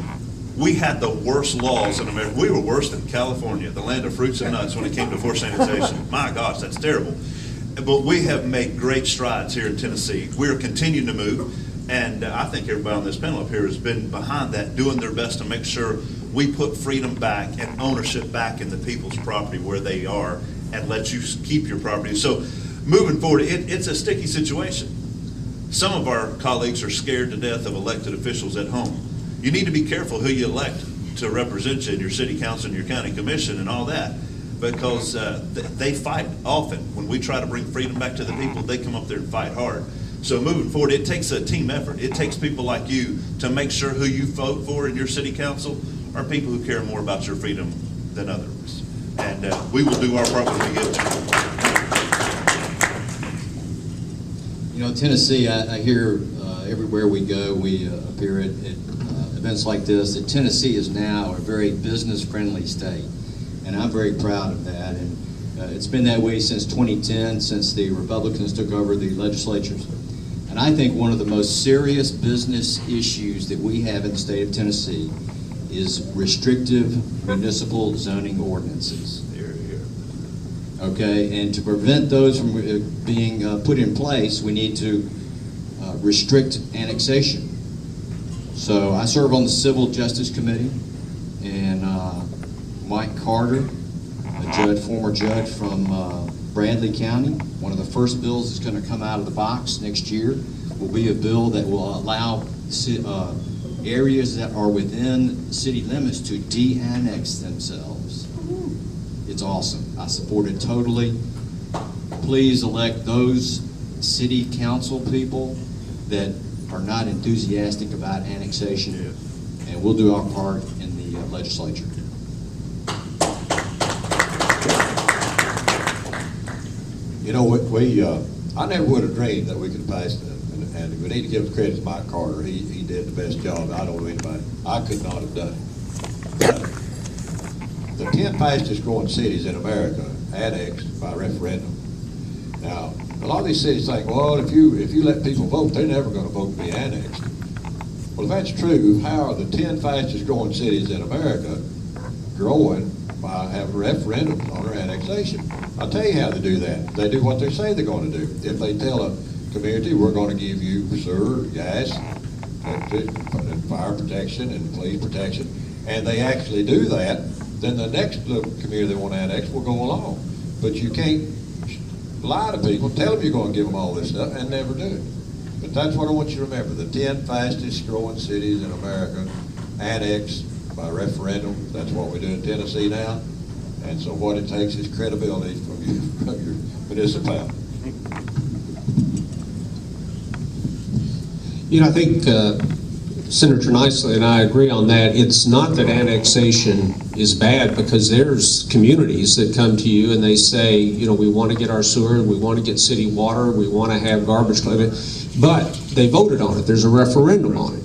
we had the worst laws in America. We were worse than California, the land of fruits and nuts, when it came to forced annexation. My gosh, that's terrible. But we have made great strides here in Tennessee. We are continuing to move, and I think everybody on this panel up here has been behind that, doing their best to make sure we put freedom back and ownership back in the people's property where they are and let you keep your property. So moving forward, it's a sticky situation. Some of our colleagues are scared to death of elected officials at home. You need to be careful who you elect to represent you in your city council and your county commission and all that, because they fight often. When we try to bring freedom back to the people, they come up there and fight hard. So moving forward, it takes a team effort. It takes people like you to make sure who you vote for in your city council are people who care more about your freedom than others. And we will do our part when we get to it. You know, Tennessee, I hear everywhere we go, we appear at events like this, that Tennessee is now a very business-friendly state. And I'm very proud of that. And it's been that way since 2010, since the Republicans took over the legislatures. And I think one of the most serious business issues that we have in the state of Tennessee is restrictive municipal zoning ordinances. Okay, and to prevent those from being put in place, we need to restrict annexation. So I serve on the Civil Justice Committee, and Mike Carter, a former judge from Bradley County, one of the first bills that's going to come out of the box next year will be a bill that will allow areas that are within city limits to de-annex themselves. It's awesome. I support it totally. Please elect those city council people that are not enthusiastic about annexation, and we'll do our part in the legislature. You know, I never would have dreamed that we could pass that. And we need to give credit to Mike Carter. He did the best job. I don't know anybody. I could not have done it. The 10 fastest growing cities in America annexed by referendum. Now, a lot of these cities think, well, if you let people vote, they're never going to vote to be annexed. Well, if that's true, how are the 10 fastest growing cities in America growing by having referendums on their annexation? I'll tell you how they do that. They do what they say they're going to do. If they tell a community, we're going to give you sewer, gas, and fire protection and police protection, and they actually do that, then the next little community they want to annex will go along. But you can't lie to people, tell them you're going to give them all this stuff, and never do it. But that's what I want you to remember. The 10 fastest growing cities in America annexed by referendum. That's what we do in Tennessee now. And so what it takes is credibility from your municipality. You know, I think Senator Nicely and I agree on that. It's not that annexation is bad, because there's communities that come to you and they say, you know, we want to get our sewer, we want to get city water, we want to have garbage collection, but they voted on it. There's a referendum on it.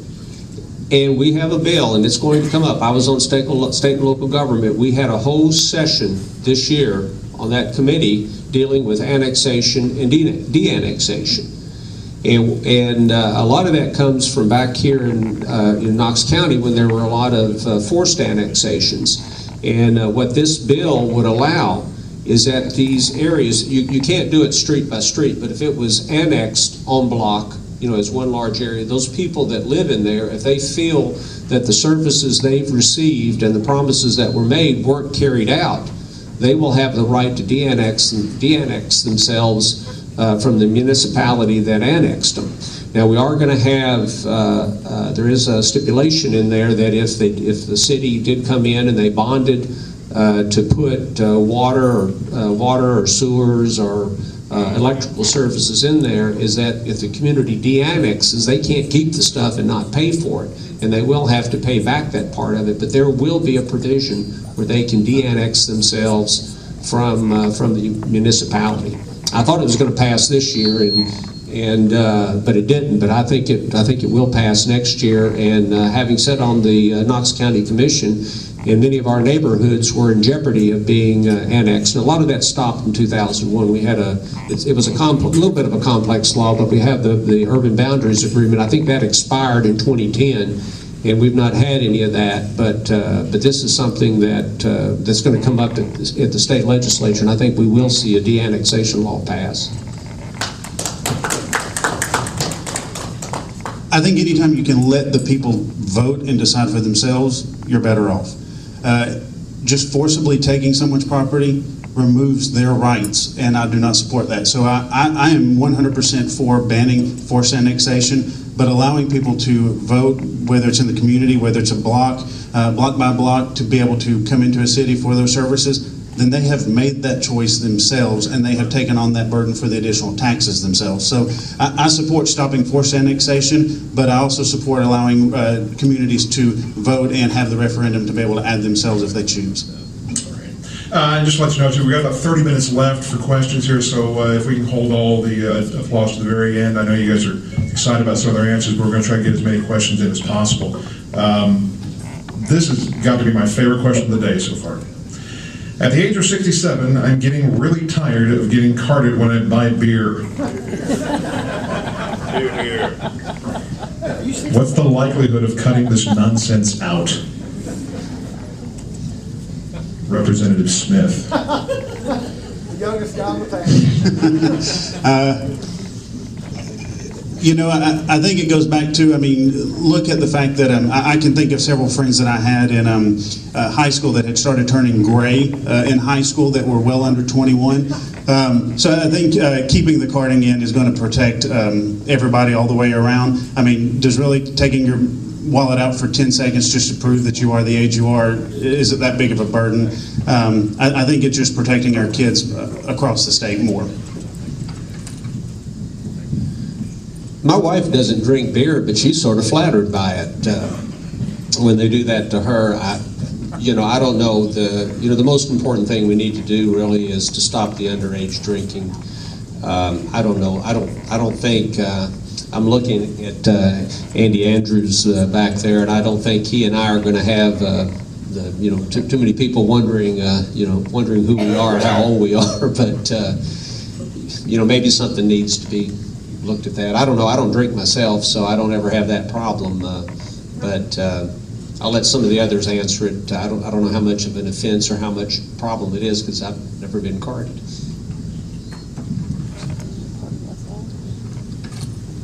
And we have a bill, and it's going to come up. I was on state and local government. We had a whole session this year on that committee dealing with annexation and de-annexation. And a lot of that comes from back here in Knox County, when there were a lot of forced annexations. And what this bill would allow is that these areas, you can't do it street by street, but if it was annexed en bloc, you know, as one large area, those people that live in there, if they feel that the services they've received and the promises that were made weren't carried out, they will have the right to de-annex themselves from the municipality that annexed them. Now, we are going to have, there is a stipulation in there that if the city did come in and they bonded to put water or sewers or electrical services in there, is that if the community de-annexes, they can't keep the stuff and not pay for it, and they will have to pay back that part of it. But there will be a provision where they can de-annex themselves from the municipality. I thought it was going to pass this year, but it didn't. But I think it will pass next year. And having sat on the Knox County Commission, and many of our neighborhoods were in jeopardy of being annexed. And a lot of that stopped in 2001. We had it was a little bit of a complex law, but we have the Urban Boundaries Agreement. I think that expired in 2010, and we've not had any of that. But this is something that's going to come up at the state legislature, and I think we will see a de-annexation law pass. I think anytime you can let the people vote and decide for themselves, you're better off. Just forcibly taking someone's property removes their rights, and I do not support that. So I am 100% for banning forced annexation, but allowing people to vote, whether it's in the community, whether it's a block by block, to be able to come into a city for those services, then they have made that choice themselves, and they have taken on that burden for the additional taxes themselves. So I support stopping forced annexation, but I also support allowing communities to vote and have the referendum to be able to add themselves if they choose. And just to let you know, too, we've got about 30 minutes left for questions here, so if we can hold all the applause to the very end. I know you guys are excited about some of their answers, but we're going to try to get as many questions in as possible. This has got to be my favorite question of the day so far. At the age of 67, I'm getting really tired of getting carded when I buy beer. Here, here. What's the likelihood of cutting this nonsense out? Representative Smith. The youngest guy on the panel. You know, I think it goes back to, I mean, look at the fact that I can think of several friends that I had in high school that had started turning gray in high school that were well under 21. So I think keeping the carding in is going to protect everybody all the way around. I mean, does really taking your wallet out for 10 seconds just to prove that you are the age you are, is it that big of a burden? I think it's just protecting our kids across the state more. My wife doesn't drink beer, but she's sort of flattered by it when they do that to her. I don't know. The most important thing we need to do really is to stop the underage drinking. I don't know. I don't think. I'm looking at Andy Andrews back there, and I don't think he and I are going to have too many people wondering wondering who we are, how old we are. But maybe something needs to be looked at that. I don't know. I don't drink myself, so I don't ever have that problem. But I'll let some of the others answer it. I don't know how much of an offense or how much problem it is because I've never been carded.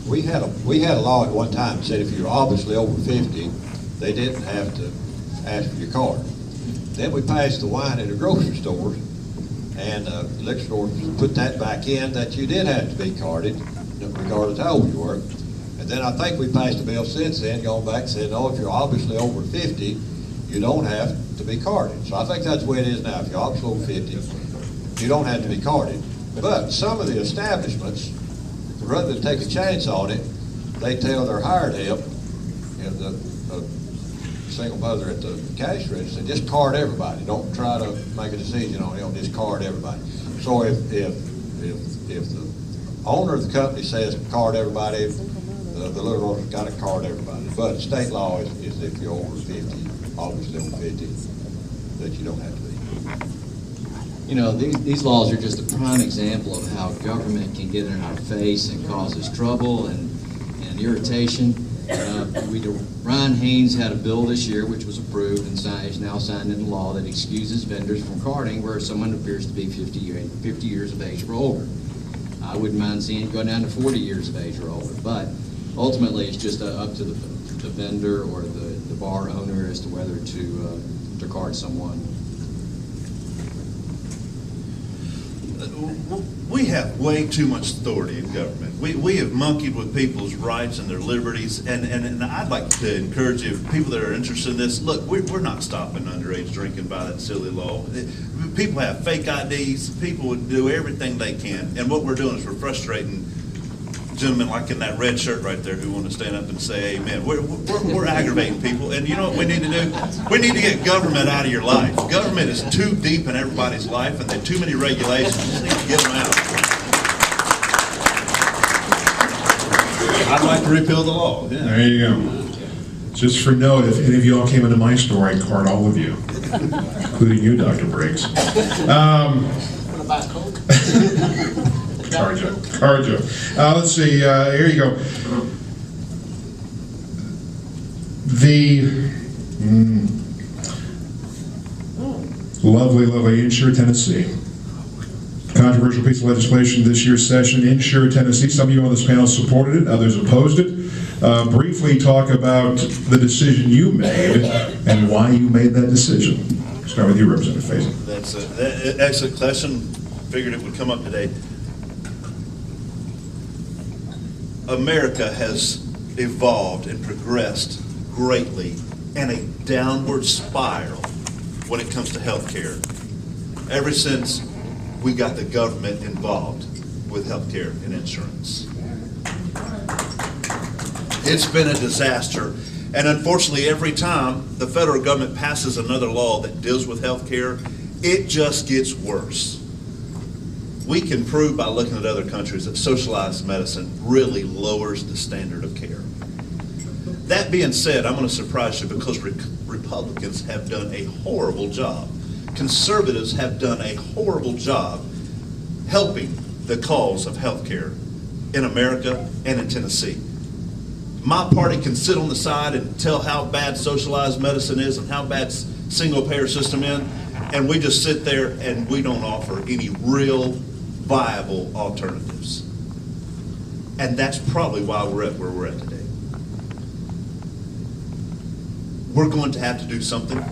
We had a law at one time that said if you're obviously over 50, they didn't have to ask for your card. Then we passed the wine in the grocery stores, and liquor stores put that back in that you did have to be carded, regardless of how old you were. And then I think we passed a bill since then, going back and said, no, if you're obviously over 50, you don't have to be carded. So I think that's the way it is now. If you're obviously over 50, you don't have to be carded. But some of the establishments, rather than take a chance on it, they tell their hired help, the single mother at the cash register, just card everybody. Don't try to make a decision on it. Just card everybody. So if the owner of the company says card everybody, the little owner's got to card everybody. But state law is if you're over 50, obviously over 50, that you don't have to be. You know, these laws are just a prime example of how government can get in our face and cause us trouble and irritation. Ryan Haynes had a bill this year which was approved and is now signed into law that excuses vendors from carding where someone appears to be 50 years of age or older. I wouldn't mind seeing it go down to 40 years of age or older, but ultimately it's just up to the vendor or the bar owner as to whether to card someone. We have way too much authority in government. We have monkeyed with people's rights and their liberties, and I'd like to encourage you, people that are interested in this, look, we're not stopping underage drinking by that silly law. People have fake IDs. People would do everything they can, and what we're doing is we're frustrating gentlemen like in that red shirt right there who want to stand up and say amen. We're aggravating people, and you know what we need to do? We need to get government out of your life. Government is too deep in everybody's life, and there are too many regulations. We need to get them out. I'd like to repeal the law. Yeah. There you go. Just for note, if any of you all came into my store, I'd card all of you, including you, Dr. Briggs. Carjo. Let's see, here you go. The lovely Insure Tennessee. Controversial piece of legislation this year's session, Insure Tennessee. Some of you on this panel supported it, others opposed it. Briefly talk about the decision you made and why you made that decision. Start with you, Representative Faison. That's an excellent question. Figured it would come up today. America has evolved and progressed greatly in a downward spiral when it comes to health care ever since we got the government involved with health care and insurance. It's been a disaster. And unfortunately, every time the federal government passes another law that deals with health care, it just gets worse. We can prove by looking at other countries that socialized medicine really lowers the standard of care. That being said, I'm going to surprise you because Republicans have done a horrible job. Conservatives have done a horrible job helping the cause of health care in America and in Tennessee. My party can sit on the side and tell how bad socialized medicine is and how bad single-payer system is, and we just sit there and we don't offer any real viable alternatives. And that's probably why we're at where we're at today. We're going to have to do something.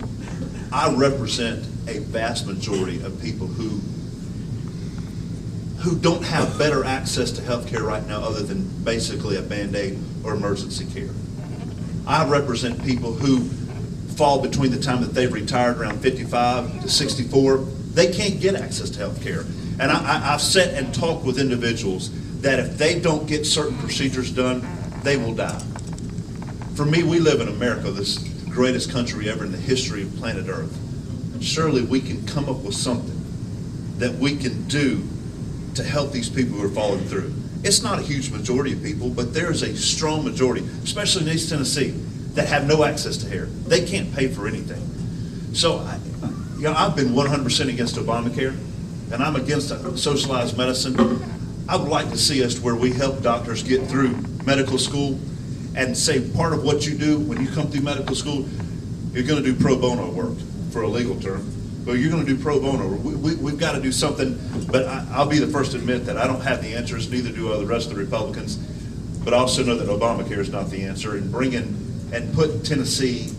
I represent a vast majority of people who don't have better access to health care right now other than basically a Band-Aid or emergency care. I represent people who fall between the time that they've retired around 55 to 64. They can't get access to health care. And I've sat and talked with individuals that if they don't get certain procedures done, they will die. For me, we live in America, this greatest country ever in the history of planet Earth. Surely we can come up with something that we can do to help these people who are falling through. It's not a huge majority of people, but there is a strong majority, especially in East Tennessee, that have no access to care. They can't pay for anything. So, I've been 100% against Obamacare, and I'm against socialized medicine. I would like to see us where we help doctors get through medical school and say part of what you do when you come through medical school, you're going to do pro bono work, for a legal term. But you're going to do pro bono. We've got to do something, but I'll be the first to admit that I don't have the answers, neither do the rest of the Republicans. But I also know that Obamacare is not the answer, and put Tennessee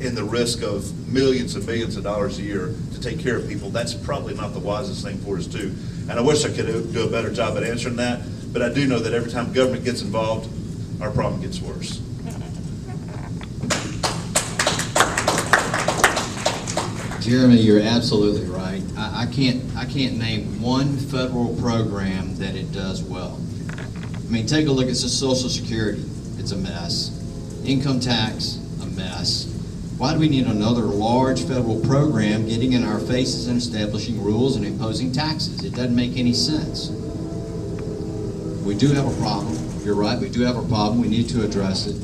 in the risk of millions and millions of dollars a year to take care of people, that's probably not the wisest thing for us to do. And I wish I could do a better job at answering that, but I do know that every time government gets involved, our problem gets worse. Jeremy, you're absolutely right. I can't name one federal program that it does well. I mean, take a look at Social Security. It's a mess. Income tax, a mess. Why do we need another large federal program getting in our faces and establishing rules and imposing taxes? It doesn't make any sense. We do have a problem. You're right, we do have a problem. We need to address it.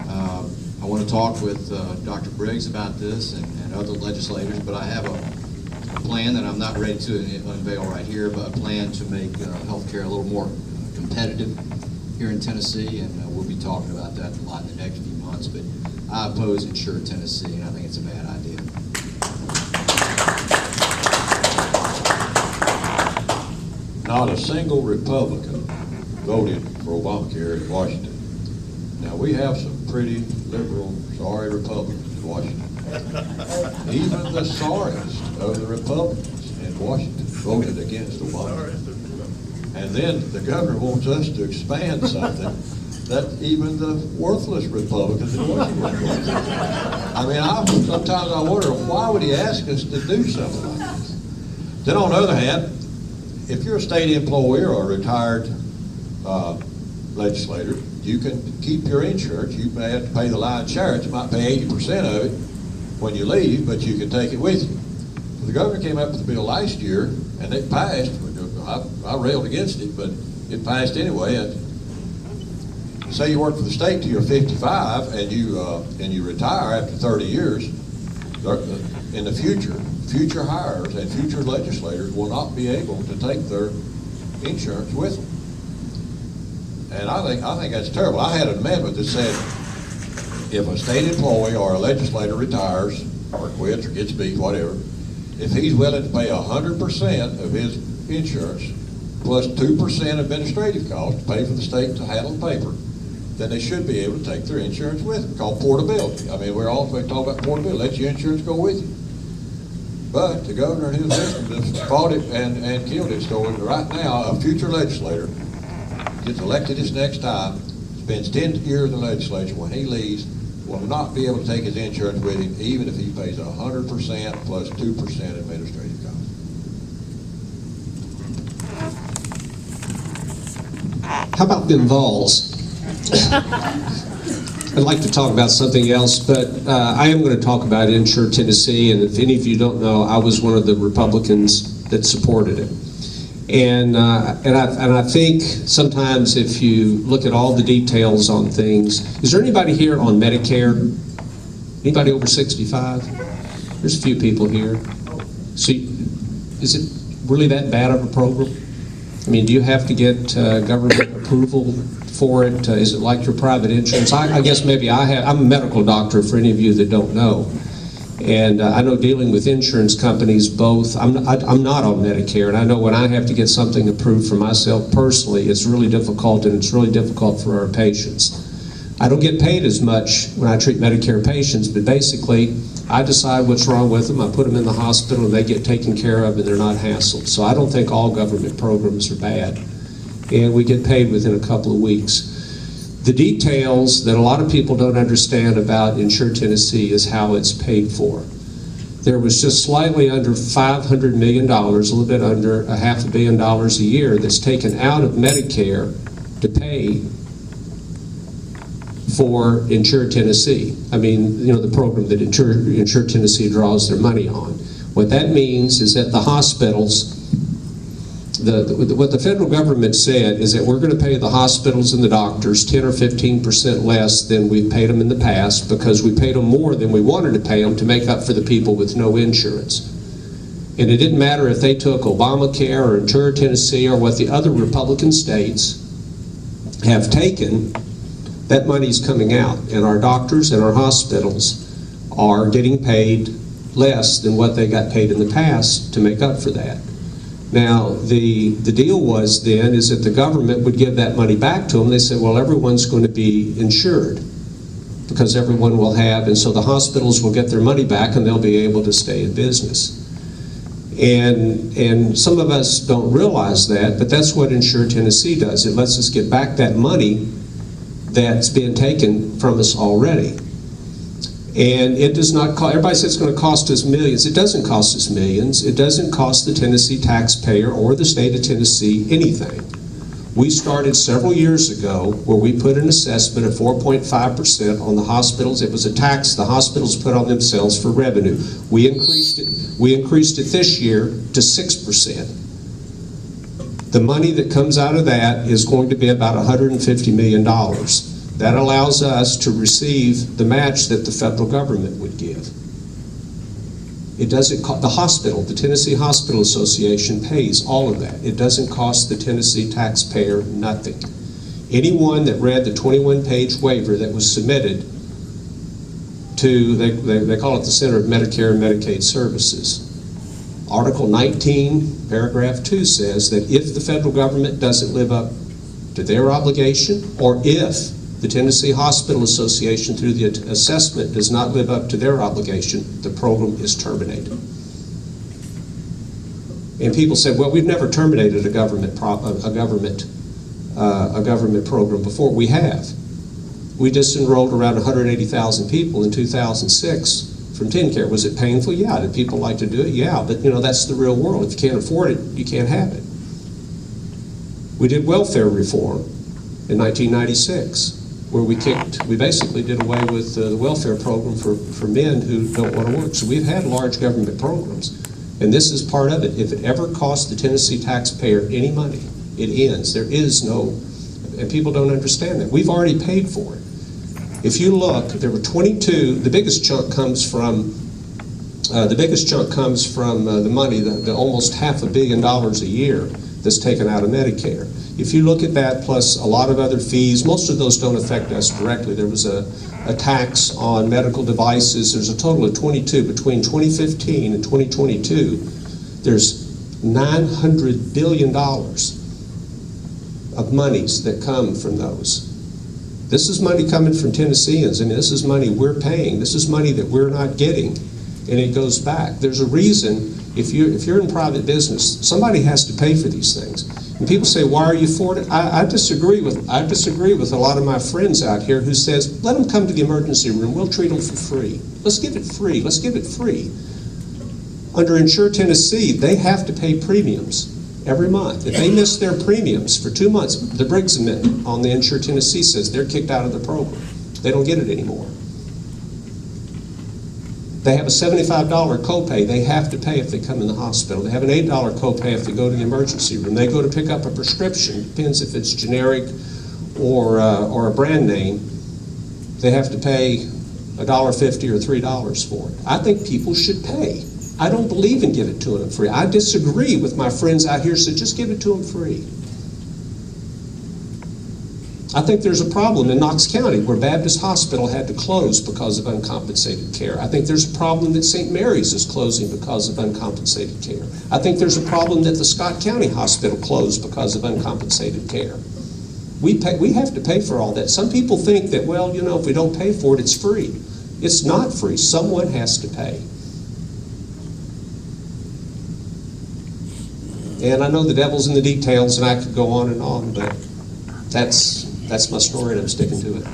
I want to talk with Dr. Briggs about this and other legislators, but I have a plan that I'm not ready to unveil right here, but a plan to make health care a little more competitive here in Tennessee, and we'll be talking about that a lot in the next few months. But I oppose Insure Tennessee, and I think it's a bad idea. Not a single Republican voted for Obamacare in Washington. Now, we have some pretty liberal, sorry Republicans in Washington. Even the sorriest of the Republicans in Washington voted against Obamacare. And then the governor wants us to expand something that even the worthless Republicans in Washington voted. I mean, sometimes I wonder, why would he ask us to do something like this? Then on the other hand, if you're a state employee or a retired legislator, you can keep your insurance. You may have to pay the lion's share. You might pay 80% of it when you leave, but you can take it with you. So the governor came up with a bill last year, and it passed. I railed against it, but it passed anyway. And say you work for the state till you're 55, and you retire after 30 years. In the future hires and future legislators will not be able to take their insurance with them. And I think that's terrible. I had an amendment that said if a state employee or a legislator retires or quits or gets beat, whatever, if he's willing to pay 100% of his insurance plus 2% administrative costs to pay for the state to handle the paper, then they should be able to take their insurance with them, called portability. I mean, we're always talking about portability. Let your insurance go with you. But the governor and his system have fought it and killed it. So right now, a future legislator gets elected this next time, spends 10 years in the legislature, when he leaves, will not be able to take his insurance with him, even if he pays 100% plus 2% administrative costs. How about them Vols? I'd like to talk about something else, but I am going to talk about Insure Tennessee, and if any of you don't know, I was one of the Republicans that supported it. And I think sometimes if you look at all the details on things, is there anybody here on Medicare? Anybody over 65? There's a few people here. So is it really that bad of a program? I mean, do you have to get government approval for it? Is it like your private insurance? I guess maybe I'm a medical doctor for any of you that don't know. And I know dealing with insurance companies both, I'm not on Medicare, and I know when I have to get something approved for myself personally, it's really difficult, and it's really difficult for our patients. I don't get paid as much when I treat Medicare patients, but basically I decide what's wrong with them, I put them in the hospital, and they get taken care of, and they're not hassled. So I don't think all government programs are bad, and we get paid within a couple of weeks. The details that a lot of people don't understand about Insure Tennessee is how it's paid for. There was just slightly under $500 million, a little bit under $500 million a year that's taken out of Medicare to pay for Insure Tennessee. I mean, you know, the program that Insure Tennessee draws their money on. What that means is that the hospitals, what the federal government said is that we're going to pay the hospitals and the doctors 10 or 15% less than we've paid them in the past, because we paid them more than we wanted to pay them to make up for the people with no insurance. And it didn't matter if they took Obamacare or Insure Tennessee or what the other Republican states have taken, that money's coming out, and our doctors and our hospitals are getting paid less than what they got paid in the past to make up for that. Now, the deal was then is that the government would give that money back to them. They said, well, everyone's going to be insured because everyone will have, and so the hospitals will get their money back and they'll be able to stay in business. And some of us don't realize that, but that's what Insure Tennessee does. It lets us get back that money that's been taken from us already. And it does not cost, everybody says it's going to cost us millions. It doesn't cost us millions. It doesn't cost the Tennessee taxpayer or the state of Tennessee anything. We started several years ago where we put an assessment of 4.5% on the hospitals. It was a tax the hospitals put on themselves for revenue. We increased it this year to 6%. The money that comes out of that is going to be about $150 million. That allows us to receive the match that the federal government would give. It doesn't cost the hospital, the Tennessee Hospital Association pays all of that. It doesn't cost the Tennessee taxpayer nothing. Anyone that read the 21-page waiver that was submitted to, they call it the Center of Medicare and Medicaid Services. Article 19, paragraph 2 says that if the federal government doesn't live up to their obligation, or if the Tennessee Hospital Association, through the assessment, does not live up to their obligation, the program is terminated. And people say, well, we've never terminated a government program before. We have. We just enrolled around 180,000 people in 2006 from TennCare. Was it painful? Yeah. Did people like to do it? Yeah. But, you know, that's the real world. If you can't afford it, you can't have it. We did welfare reform in 1996. Where we basically did away with the welfare program for men who don't want to work. So we've had large government programs, and this is part of it. If it ever costs the Tennessee taxpayer any money, it ends. There is no, and people don't understand that. We've already paid for it. If you look, there were 22, the biggest chunk comes from the money, the almost $500 million a year that's taken out of Medicare. If you look at that, plus a lot of other fees, most of those don't affect us directly. There was a tax on medical devices. There's a total of 22. Between 2015 and 2022, there's $900 billion of monies that come from those. This is money coming from Tennesseans, and this is money we're paying. This is money that we're not getting, and it goes back. There's a reason, if you're in private business, somebody has to pay for these things. And people say, why are you for it? I disagree with a lot of my friends out here who says, let them come to the emergency room. We'll treat them for free. Let's give it free. Let's give it free. Under Insure Tennessee, they have to pay premiums every month. If they miss their premiums for 2 months, the Briggs Amendment on the Insure Tennessee says they're kicked out of the program. They don't get it anymore. They have a $75 copay they have to pay if they come in the hospital. They have an $8 copay if they go to the emergency room. They go to pick up a prescription, depends if it's generic or a brand name, they have to pay $1.50 or $3 for it. I think people should pay. I don't believe in give it to them free. I disagree with my friends out here who say just give it to them free. I think there's a problem in Knox County where Baptist Hospital had to close because of uncompensated care. I think there's a problem that St. Mary's is closing because of uncompensated care. I think there's a problem that the Scott County Hospital closed because of uncompensated care. We have to pay for all that. Some people think that, well, you know, if we don't pay for it, it's free. It's not free. Someone has to pay. And I know the devil's in the details, and I could go on and on, but that's my story, and I'm sticking to it.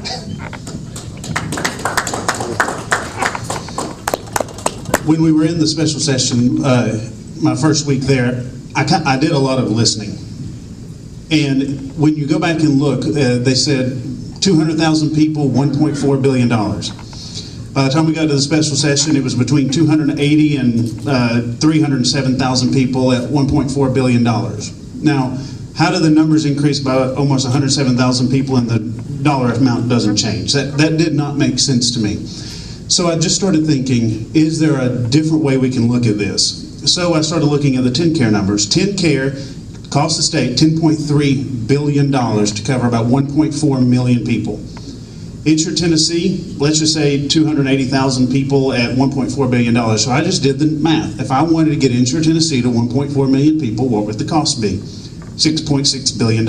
When we were in the special session, my first week there, I did a lot of listening. And when you go back and look, they said 200,000 people, $1.4 billion. By the time we got to the special session, it was between 280 and 307,000 people at $1.4 billion. Now, how do the numbers increase by almost 107,000 people and the dollar amount doesn't change? That did not make sense to me. So I just started thinking, is there a different way we can look at this? So I started looking at the TennCare numbers. TennCare cost the state $10.3 billion to cover about 1.4 million people. Insure Tennessee, let's just say 280,000 people at $1.4 billion. So I just did the math. If I wanted to get Insure Tennessee to 1.4 million people, what would the cost be? $6.6 billion.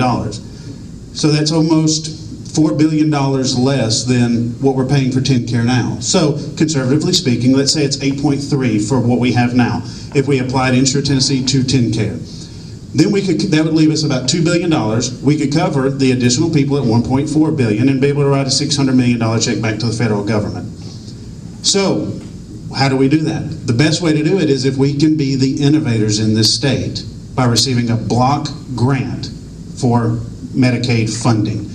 So that's almost $4 billion less than what we're paying for TennCare now. So conservatively speaking, let's say it's 8.3 for what we have now. If we applied Insure Tennessee to TennCare, then that would leave us about $2 billion. We could cover the additional people at $1.4 billion and be able to write a $600 million check back to the federal government. So how do we do that? The best way to do it is if we can be the innovators in this state by receiving a block grant for Medicaid funding.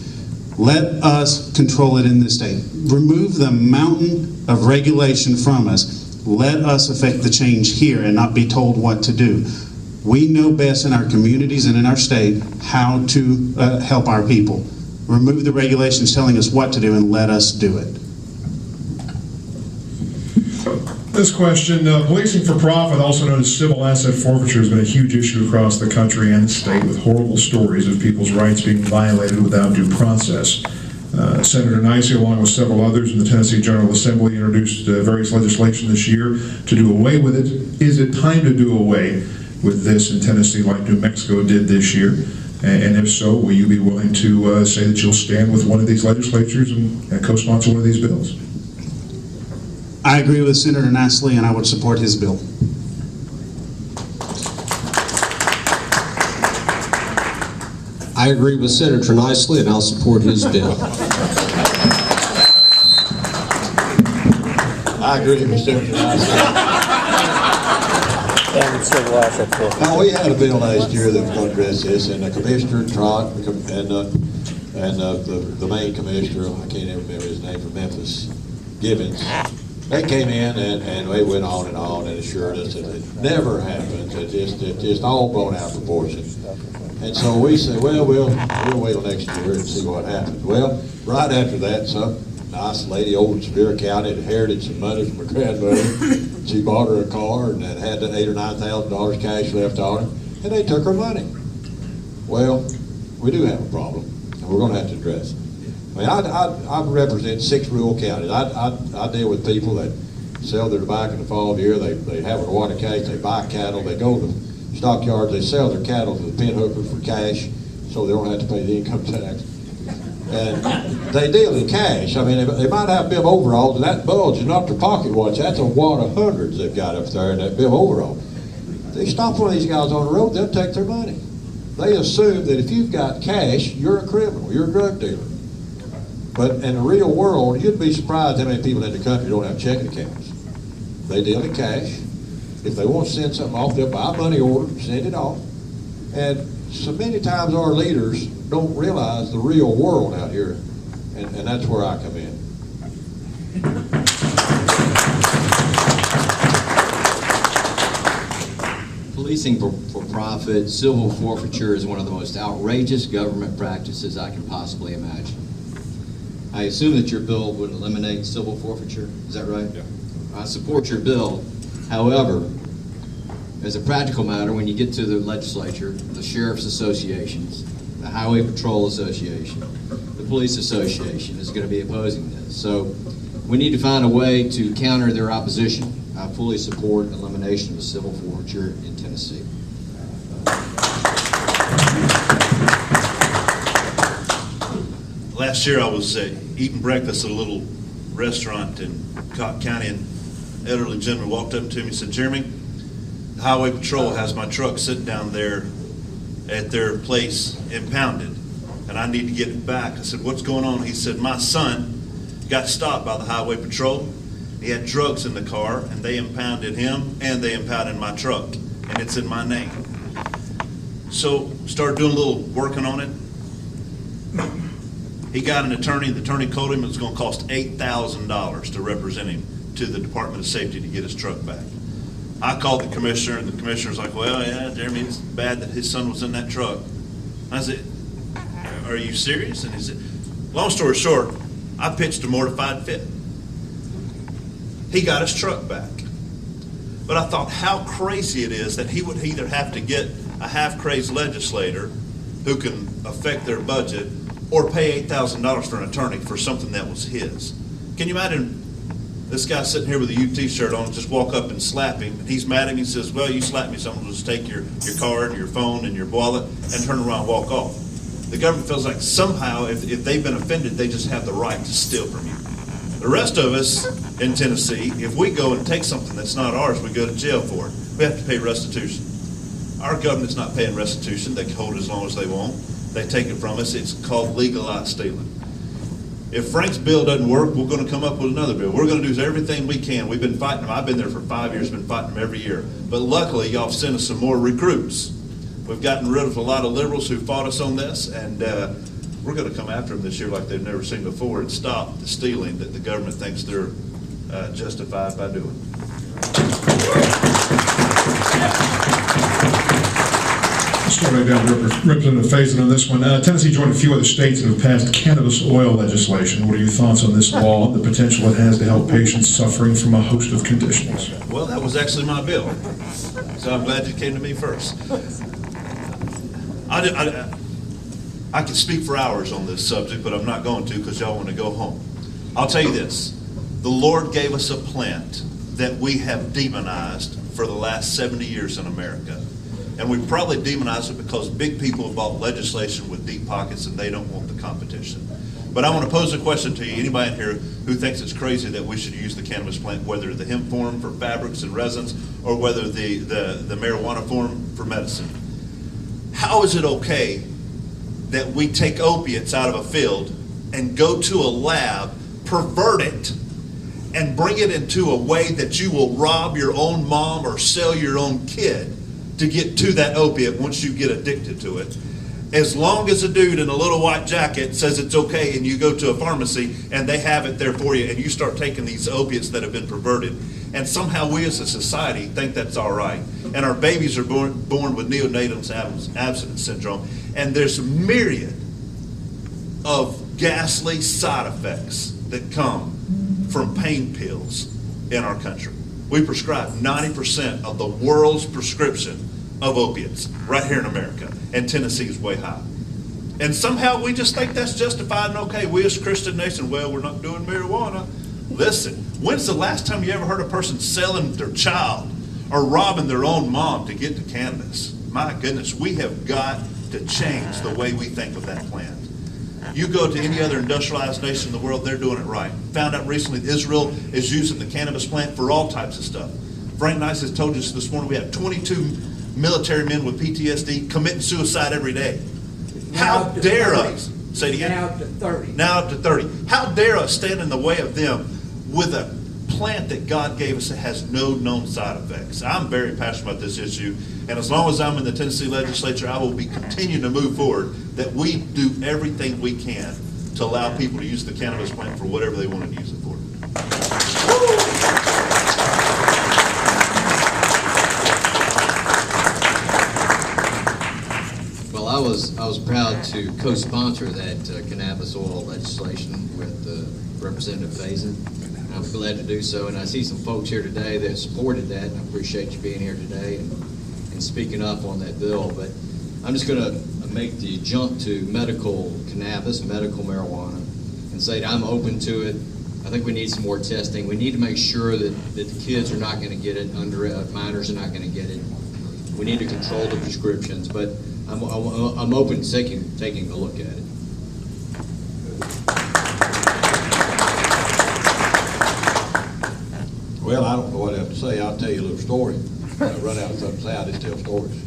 Let us control it in this state. Remove the mountain of regulation from us. Let us affect the change here and not be told what to do. We know best in our communities and in our state how to help our people. Remove the regulations telling us what to do and let us do it. This question, policing for profit, also known as civil asset forfeiture, has been a huge issue across the country and the state, with horrible stories of people's rights being violated without due process. Senator Nicey, along with several others in the Tennessee General Assembly, introduced various legislation this year to do away with it. Is it time to do away with this in Tennessee like New Mexico did this year? And if so, will you be willing to say that you'll stand with one of these legislatures and co-sponsor one of these bills? I agree with Senator Nicely, and I would support his bill. I agree with Senator Nicely, and I'll support his bill. I agree with Senator Nicely. Now, we had a bill last year that was going to address this, and the Commissioner Trott and the main commissioner, I can't even remember his name, from Memphis, Gibbons, they came in and they went on and assured us that it never happens. It's just all blown out of proportion. And so we said, well, we'll wait till next year and see what happens. Well, right after that, some nice lady over in Superior County had inherited some money from her grandmother. She bought her a car and it had $8,000 or $9,000 cash left on it, and they took her money. Well, we do have a problem, and we're going to have to address it. I mean, I represent 6 rural counties. I deal with people that sell their tobacco in the fall of the year. They have a water case. They buy cattle. They go to stockyards. They sell their cattle to the pin hookers for cash, so they don't have to pay the income tax. And they deal in cash. I mean, they might have bib overalls, and that bulge is not their pocket watch. That's a wad of hundreds they've got up there in that bib overall. They stop one of these guys on the road, they'll take their money. they assume that if you've got cash, you're a criminal, you're a drug dealer. But in the real world, you'd be surprised how many people in the country don't have checking accounts. They deal in cash. If they want to send something off, they'll buy a money order, send it off. And so many times our leaders don't realize the real world out here, and that's where I come in. Policing for profit, civil forfeiture is one of the most outrageous government practices I can possibly imagine. I assume that your bill would eliminate civil forfeiture, is that right? Yeah. I support your bill. However, as a practical matter, when you get to the legislature, the sheriff's associations, the highway patrol association, the police association is going to be opposing this. So we need to find a way to counter their opposition. I fully support elimination of civil forfeiture in Tennessee. Last year I was eating breakfast at a little restaurant in Cotton County, and an elderly gentleman walked up to me and said, "Jeremy, the Highway Patrol has my truck sitting down there at their place impounded, and I need to get it back." I said, "What's going on?" He said, "My son got stopped by the Highway Patrol. He had drugs in the car, and they impounded him, and they impounded my truck, and it's in my name." So started doing a little working on it. He got an attorney. The attorney told him it was going to cost $8,000 to represent him to the Department of Safety to get his truck back. I called the commissioner, and the commissioner's like, "Well, yeah, Jeremy, it's bad that his son was in that truck." I said, "Are you serious?" And he said, long story short, I pitched a mortified fit. He got his truck back. But I thought how crazy it is that he would either have to get a half-crazed legislator who can affect their budget or pay $8,000 for an attorney for something that was his. Can you imagine this guy sitting here with a UT shirt on, just walk up and slap him, and he's mad at me and says, "Well, you slapped me, so I'm going to just take your card, your phone, and your wallet, and turn around and walk off." The government feels like somehow, if they've been offended, they just have the right to steal from you. The rest of us in Tennessee, if we go and take something that's not ours, we go to jail for it. We have to pay restitution. Our government's not paying restitution. They can hold it as long as they want. They take it from us. It's called legalized stealing. If Frank's bill doesn't work, we're going to come up with another bill. We're going to do everything we can. We've been fighting them. I've been there for 5 years, been fighting them every year. But luckily, y'all have sent us some more recruits. We've gotten rid of a lot of liberals who fought us on this, and we're going to come after them this year like they've never seen before and stop the stealing that the government thinks they're justified by doing. Start right down to Representative Faison on this one. Tennessee joined a few other states that have passed cannabis oil legislation. What are your thoughts on this law and the potential it has to help patients suffering from a host of conditions? Well, that was actually my bill, so I'm glad you came to me first. I could speak for hours on this subject, but I'm not going to because y'all want to go home. I'll tell you this. The Lord gave us a plant that we have demonized for the last 70 years in America. And we probably demonized it because big people have bought legislation with deep pockets and they don't want the competition. But I want to pose a question to you, anybody in here who thinks it's crazy that we should use the cannabis plant, whether the hemp form for fabrics and resins or whether the marijuana form for medicine. How is it okay that we take opiates out of a field and go to a lab, pervert it, and bring it into a way that you will rob your own mom or sell your own kid to get to that opiate once you get addicted to it? As long as a dude in a little white jacket says it's okay and you go to a pharmacy and they have it there for you and you start taking these opiates that have been perverted, and somehow we as a society think that's all right, and our babies are born with neonatal abstinence syndrome, and there's a myriad of ghastly side effects that come from pain pills in our country. We prescribe 90% of the world's prescription of opiates right here in America, and Tennessee is way high. And somehow we just think that's justified and okay. We as a Christian nation, well, we're not doing marijuana. Listen, when's the last time you ever heard a person selling their child or robbing their own mom to get to cannabis? My goodness, we have got to change the way we think of that plant. You go to any other industrialized nation in the world, they're doing it right. Found out recently that Israel is using the cannabis plant for all types of stuff. Frank Nice has told us this morning we have 22 military men with PTSD committing suicide every day. Now How up to dare 30. us, say it again? Now up to 30. Now up to 30. How dare us stand in the way of them with a plant that God gave us that has no known side effects? I'm very passionate about this issue, and as long as I'm in the Tennessee legislature, I will be continuing to move forward that we do everything we can to allow people to use the cannabis plant for whatever they want to use it for. Well, I was proud to co-sponsor that cannabis oil legislation with Representative Faison. I'm glad to do so, and I see some folks here today that supported that, and I appreciate you being here today and speaking up on that bill. But I'm just going to make the jump to medical cannabis, medical marijuana, and say that I'm open to it. I think we need some more testing. We need to make sure that the kids are not going to get it, minors are not going to get it. We need to control the prescriptions, but I'm open to taking a look at it. Well, I don't know what I have to say. I'll tell you a little story. When I run out of something to say, I just tell stories.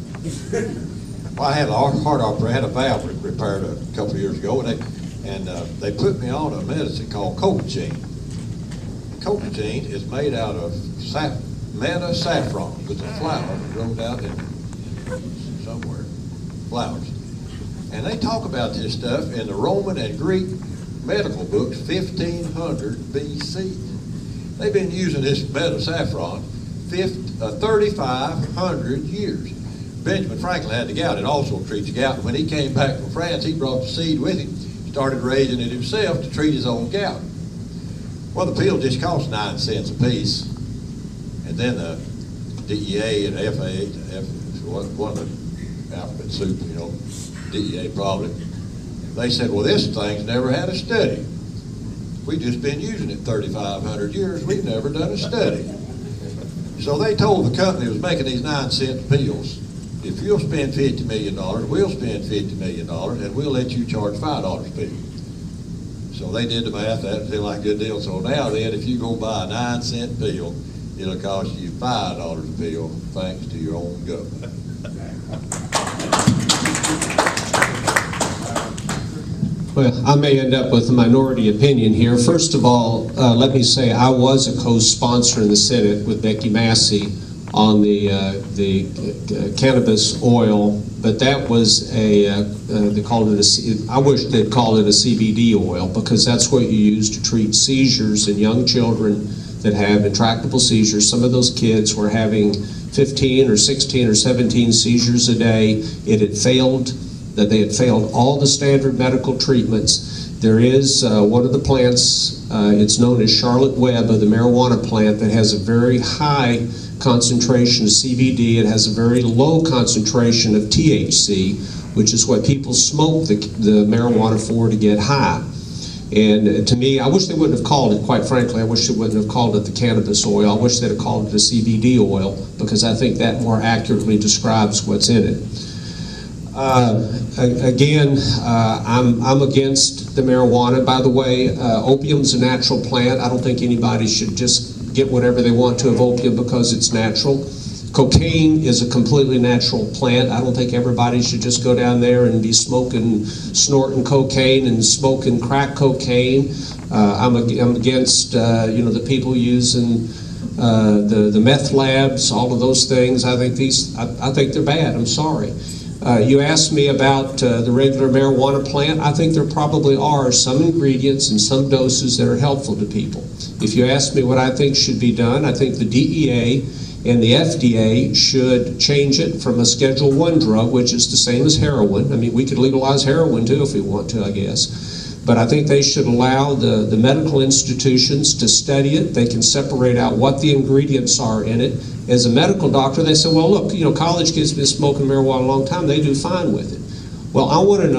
Well, I had a heart operation. I had a valve repaired a couple of years ago, and they put me on a medicine called cocaine. Cocaine is made out of meta saffron, which is a flower that grows out in somewhere, flowers. And they talk about this stuff in the Roman and Greek medical books, 1500 BC. They've been using this meta saffron 3,500 years. Benjamin Franklin had the gout. It also treats the gout. When he came back from France, he brought the seed with him, started raising it himself to treat his own gout. Well, the pill just cost 9 cents a piece. And then the DEA and FAA, one of the alphabet soup, DEA probably, they said, well, this thing's never had a study. We've just been using it 3,500 years. We've never done a study. So they told the company that was making these 9-cent pills, if you'll spend $50 million, we'll spend $50 million, and we'll let you charge $5 a pill. So they did the math. That seemed like a good deal. So now then, if you go buy a 9-cent pill, it'll cost you $5 a pill, thanks to your own government. Well, I may end up with a minority opinion here. First of all, let me say I was a co-sponsor in the Senate with Becky Massey on the cannabis oil, but that was they called it I wish they'd call it a CBD oil, because that's what you use to treat seizures in young children that have intractable seizures. Some of those kids were having 15 or 16 or 17 seizures a day. It had failed. That they had failed all the standard medical treatments. There is one of the plants, it's known as Charlotte Webb, the marijuana plant, that has a very high concentration of CBD. It has a very low concentration of THC, which is what people smoke the marijuana for to get high. And to me, I wish they wouldn't have called it, quite frankly, I wish they wouldn't have called it the cannabis oil. I wish they'd have called it a CBD oil, because I think that more accurately describes what's in it. Again, I'm against the marijuana. By the way, opium's a natural plant. I don't think anybody should just get whatever they want to of opium because it's natural. Cocaine is a completely natural plant. I don't think everybody should just go down there and be snorting cocaine and smoking crack cocaine. I'm against the people using the meth labs, all of those things. I think they're bad. I'm sorry. You asked me about the regular marijuana plant. I think there probably are some ingredients and some doses that are helpful to people. If you ask me what I think should be done, I think the DEA and the FDA should change it from a Schedule I drug, which is the same as heroin. I mean, we could legalize heroin too if we want to, I guess. But I think they should allow the medical institutions to study it. They can separate out what the ingredients are in it. As a medical doctor, they say, well, look, college kids have been smoking marijuana a long time. They do fine with it. Well, I want to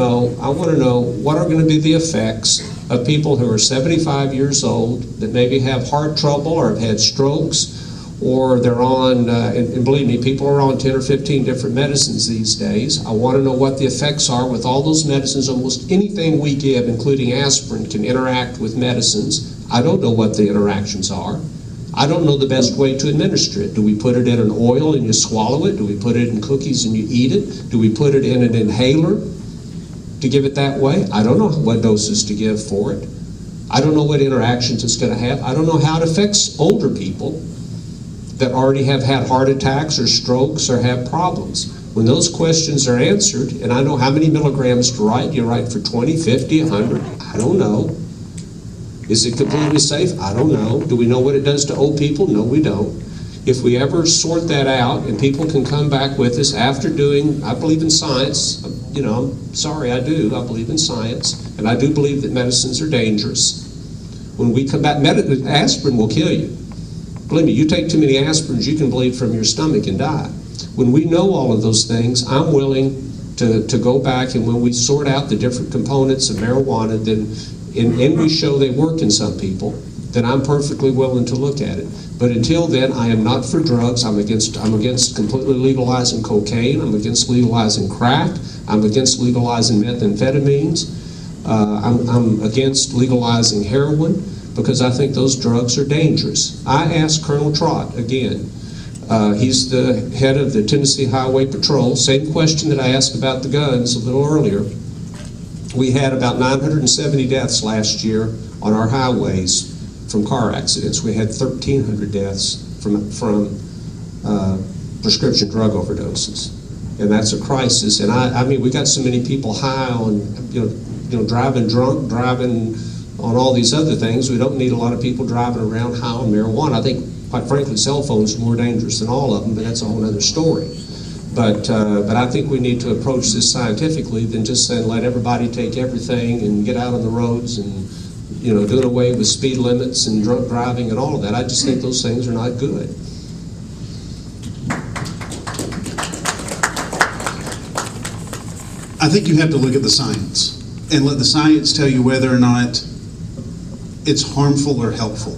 know what are going to be the effects of people who are 75 years old that maybe have heart trouble or have had strokes, or they're on, and believe me, people are on 10 or 15 different medicines these days. I want to know what the effects are with all those medicines. Almost anything we give, including aspirin, can interact with medicines. I don't know what the interactions are. I don't know the best way to administer it. Do we put it in an oil and you swallow it? Do we put it in cookies and you eat it? Do we put it in an inhaler to give it that way? I don't know what doses to give for it. I don't know what interactions it's going to have. I don't know how it affects older people that already have had heart attacks or strokes or have problems. When those questions are answered, and I know how many milligrams to write, you write for 20, 50, 100, I don't know. Is it completely safe? I don't know. Do we know what it does to old people? No, we don't. If we ever sort that out and people can come back with us after doing, I believe in science, you know, I'm sorry, I do. I believe in science, and I do believe that medicines are dangerous. When we come back, aspirin will kill you. Believe me, you take too many aspirins, you can bleed from your stomach and die. When we know all of those things, I'm willing to go back, and when we sort out the different components of marijuana, then and we show they work in some people, then I'm perfectly willing to look at it. But until then, I am not for drugs. I'm against completely legalizing cocaine. I'm against legalizing crack. I'm against legalizing methamphetamines. I'm against legalizing heroin because I think those drugs are dangerous. I asked Colonel Trott again. He's the head of the Tennessee Highway Patrol. Same question that I asked about the guns a little earlier. We had about 970 deaths last year on our highways from car accidents. We had 1,300 deaths from prescription drug overdoses, and that's a crisis. And I mean, we got so many people high on driving drunk, driving on all these other things. We don't need a lot of people driving around high on marijuana. I think, quite frankly, cell phones are more dangerous than all of them, but that's a whole other story. But I think we need to approach this scientifically than just saying let everybody take everything and get out on the roads and doing away with speed limits and drunk driving and all of that. I just think those things are not good. I think you have to look at the science and let the science tell you whether or not it's harmful or helpful.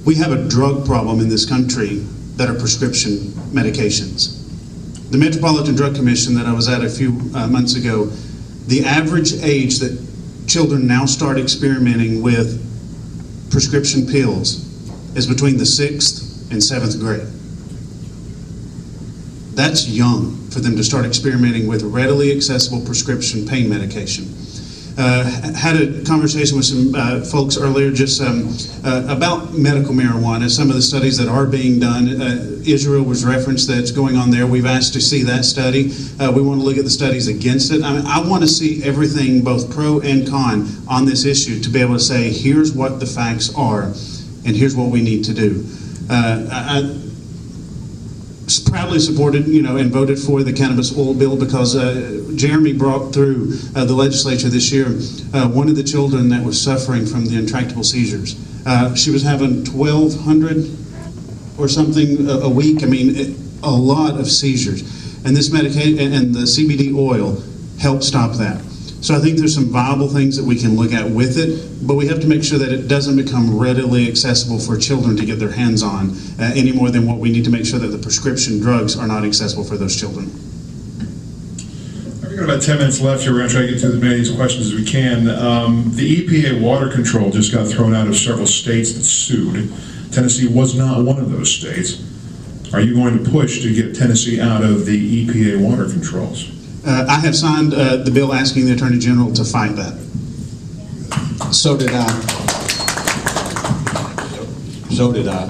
We have a drug problem in this country that are prescription medications. The Metropolitan Drug Commission that I was at a few months ago, the average age that children now start experimenting with prescription pills is between the 6th and 7th grade. That's young for them to start experimenting with readily accessible prescription pain medication. Had a conversation with some folks earlier just about medical marijuana, some of the studies that are being done. Israel was referenced that's going on there. We've asked to see that study. We want to look at the studies against it. I want to see everything, both pro and con, on this issue to be able to say, here's what the facts are, and here's what we need to do. I proudly supported, and voted for the cannabis oil bill because Jeremy brought through the legislature this year one of the children that was suffering from the intractable seizures. She was having 1,200 or something a week. I mean, a lot of seizures. And this medication and the CBD oil helped stop that. So I think there's some viable things that we can look at with it, but we have to make sure that it doesn't become readily accessible for children to get their hands on any more than what we need to make sure that the prescription drugs are not accessible for those children. We've got about 10 minutes left here. We're going to try to get through as many of these questions as we can. The EPA water control just got thrown out of several states that sued. Tennessee was not one of those states. Are you going to push to get Tennessee out of the EPA water controls? I have signed the bill asking the Attorney General to fight that. So did I. So did I.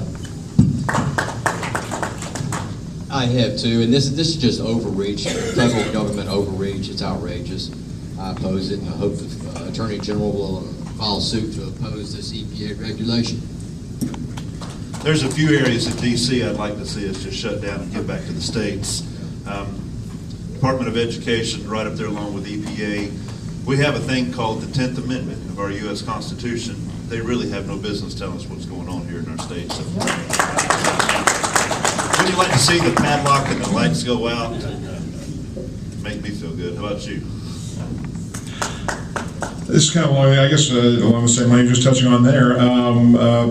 I have too, and this is just overreach, federal government overreach. It's outrageous. I oppose it, and I hope the Attorney General will file suit to oppose this EPA regulation. There's a few areas in D.C. I'd like to see us just shut down and give back to the states. Department of Education, right up there along with EPA. We have a thing called the 10th Amendment of our U.S. Constitution. They really have no business telling us what's going on here in our state. So, would you like to see the padlock and the lights go out? Make me feel good. How about you? This is kind of along, I guess, along the same line you're just touching on there.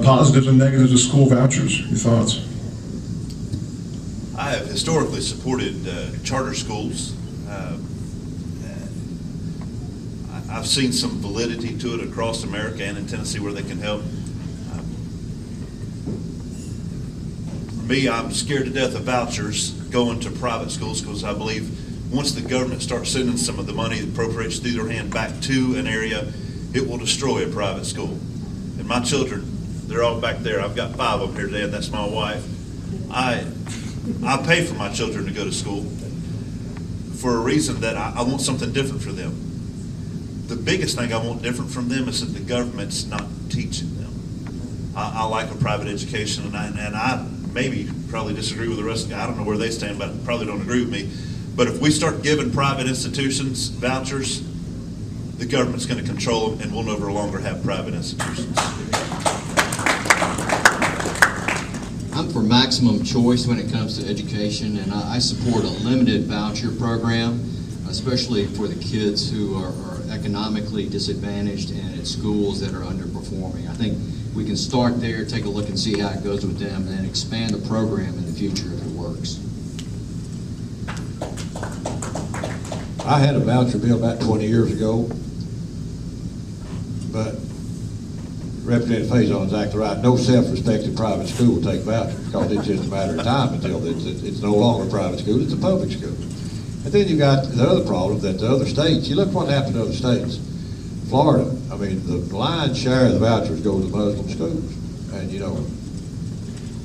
Positives and negatives of school vouchers. Your thoughts? I have historically supported charter schools. I've seen some validity to it across America and in Tennessee where they can help. me, I'm scared to death of vouchers going to private schools because I believe once the government starts sending some of the money that appropriates through their hand back to an area, it will destroy a private school. And my children, they're all back there. I've got 5 of them here today, and that's my wife. I pay for my children to go to school for a reason that I want something different for them. The biggest thing I want different from them is that the government's not teaching them. I like a private education, and I maybe probably disagree with the rest of the, I don't know where they stand, but probably don't agree with me. But if we start giving private institutions vouchers, the government's going to control them, and we'll no longer have private institutions. I'm for maximum choice when it comes to education, and I support a limited voucher program, especially for the kids who are economically disadvantaged and at schools that are underperforming. I think we can start there, take a look and see how it goes with them, and then expand the program in the future if it works. I had a voucher bill about 20 years ago, but Representative Faison's exactly right. No self-respecting private school will take vouchers because it's just a matter of time until it's no longer a private school, it's a public school. And then you got the other problem that the other states, you look what happened to other states. Florida, I mean, the lion's share of the vouchers go to Muslim schools. And you know,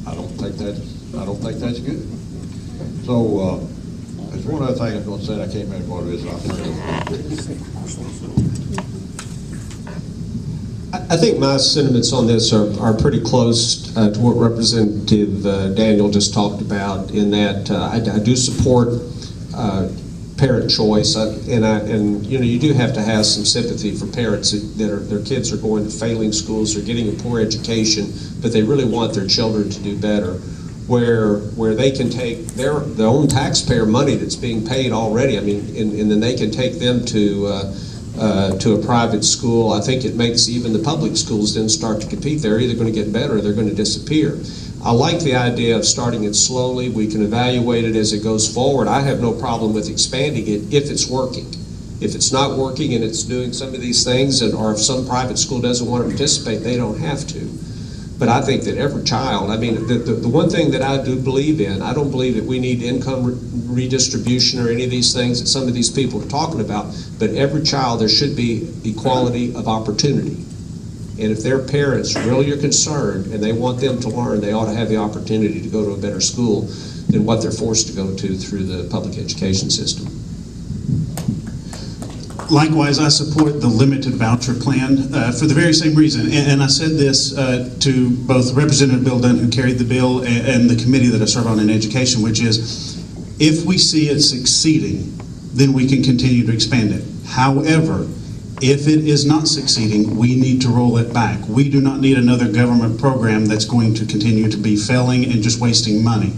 I don't think that's good. So there's one other thing I was going to say, and I can't remember what it is. I think my sentiments on this are pretty close to what Representative Daniel just talked about, in that I do support parent choice, and you know, you do have to have some sympathy for parents that their kids are going to failing schools or getting a poor education, but they really want their children to do better. Where they can take their own taxpayer money that's being paid already, I mean, and then they can take them to a private school. I think it makes even the public schools then start to compete. They're either going to get better or they're going to disappear. I like the idea of starting it slowly. We can evaluate it as it goes forward. I have no problem with expanding it if it's working. If it's not working and it's doing some of these things, or if some private school doesn't want to participate, they don't have to. But I think that every child, I mean, the one thing that I do believe in, I don't believe that we need income redistribution or any of these things that some of these people are talking about, but every child, there should be equality of opportunity. And if their parents really are concerned and they want them to learn, they ought to have the opportunity to go to a better school than what they're forced to go to through the public education system. Likewise, I support the limited voucher plan for the very same reason. And I said this to both Representative Bill Dunn, who carried the bill, and the committee that I serve on in education, which is, if we see it succeeding, then we can continue to expand it. However, if it is not succeeding, we need to roll it back. We do not need another government program that's going to continue to be failing and just wasting money.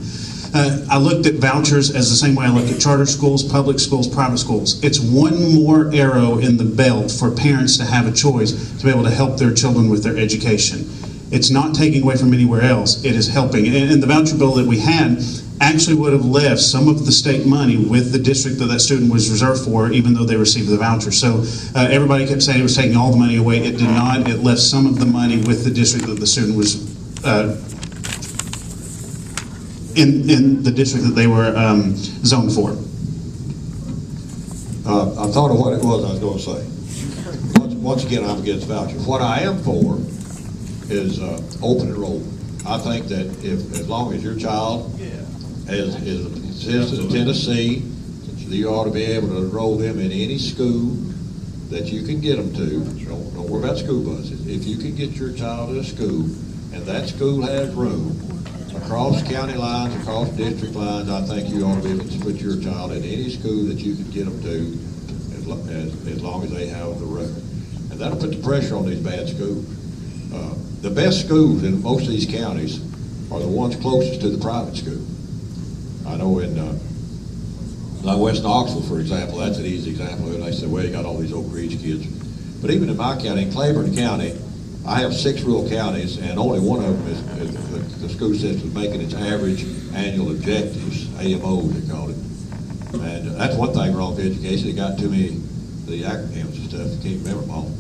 I looked at vouchers as the same way I look at charter schools, public schools, private schools. It's one more arrow in the belt for parents to have a choice to be able to help their children with their education. It's not taking away from anywhere else, it is helping. And the voucher bill that we had actually would have left some of the state money with the district that student was reserved for, even though they received the voucher. So everybody kept saying it was taking all the money away. It did not. It left some of the money with the district that the student was in the district that they were zoned for. I thought of what it was I was going to say. Once again, I'm against vouchers. What I am for is open enrollment. I think that as long as your child is a citizen of Tennessee, you ought to be able to enroll them in any school that you can get them to. Don't worry about school buses. If you can get your child to a school and that school has room across county lines, across district lines, I think you ought to be able to put your child in any school that you can get them to as long as they have the room. And that'll put the pressure on these bad schools. The best schools in most of these counties are the ones closest to the private school. I know in like West Knoxville, for example, that's an easy example. And they said, well, you got all these Oak Ridge kids. But even in my county, in Claiborne County, I have 6 rural counties, and only one of them is the school system is making its average annual objectives, AMO they call it. And that's one thing wrong with education. They got too many the acronyms and stuff. I can't remember them all.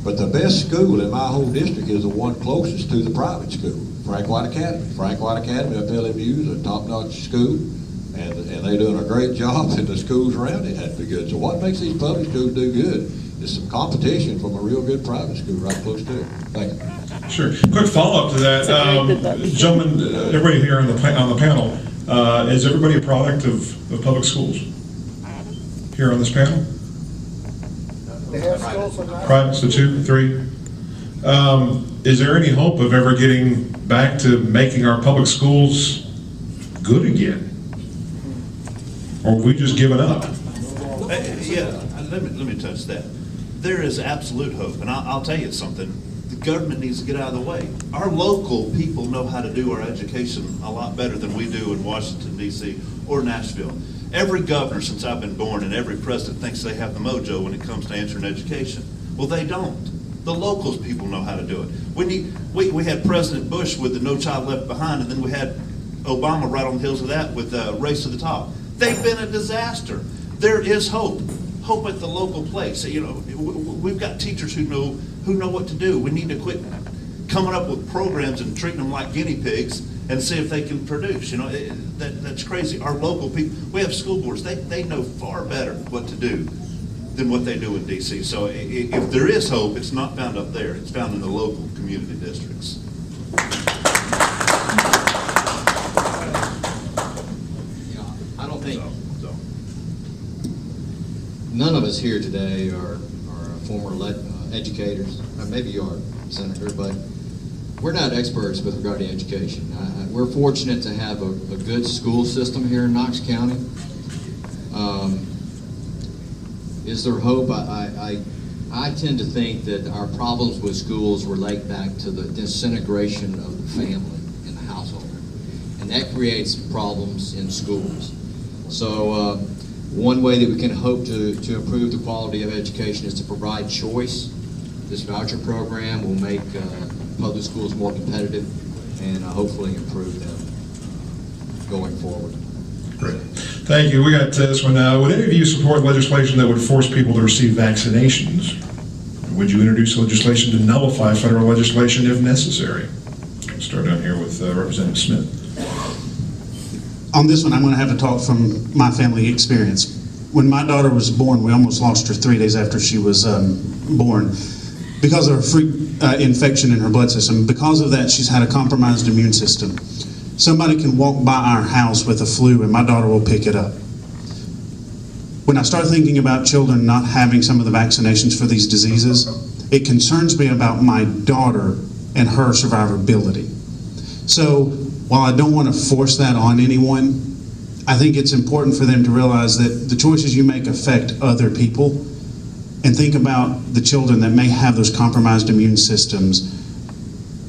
But the best school in my whole district is the one closest to the private school. Frank White Academy. Frank White Academy up LMU is a top-notch school, and they're doing a great job, and the schools around it have to be good. So what makes these public schools do good is some competition from a real good private school right close to it. Thank you. Sure. Quick follow-up to that. Gentlemen, everybody here on the panel, is everybody a product of public schools here on this panel? They have schools and not. Private, so 2, 3. Is there any hope of ever getting back to making our public schools good again? Or have we just given up? Yeah, let me touch that. There is absolute hope, and I'll tell you something. The government needs to get out of the way. Our local people know how to do our education a lot better than we do in Washington, D.C. or Nashville. Every governor since I've been born and every president thinks they have the mojo when it comes to answering education. Well, they don't. The locals people know how to do it. We had President Bush with the No Child Left Behind, and then we had Obama right on the heels of that with Race to the Top. They've been a disaster. There is hope. Hope at the local place. You know, we've got teachers who know what to do. We need to quit coming up with programs and treating them like guinea pigs and see if they can produce. You know, that's crazy. Our local people, we have school boards. They know far better what to do than what they do in D.C. So if there is hope, it's not found up there. It's found in the local community districts. I don't think none of us here today are former educators. Maybe you are, Senator, but we're not experts with regard to education. We're fortunate to have a good school system here in Knox County. Is there hope? I tend to think that our problems with schools relate back to the disintegration of the family in the household, and that creates problems in schools. So one way that we can hope to improve the quality of education is to provide choice. This voucher program will make public schools more competitive and hopefully improve them going forward. Great. Thank you. We got this one. Would any of you support legislation that would force people to receive vaccinations? Would you introduce legislation to nullify federal legislation if necessary? I'll start down here with Representative Smith. On this one, I'm going to have to talk from my family experience. When my daughter was born, we almost lost her 3 days after she was born because of a freak infection in her blood system. Because of that, she's had a compromised immune system. Somebody can walk by our house with a flu and my daughter will pick it up. When I start thinking about children not having some of the vaccinations for these diseases, it concerns me about my daughter and her survivability. So while I don't want to force that on anyone, I think it's important for them to realize that the choices you make affect other people, and think about the children that may have those compromised immune systems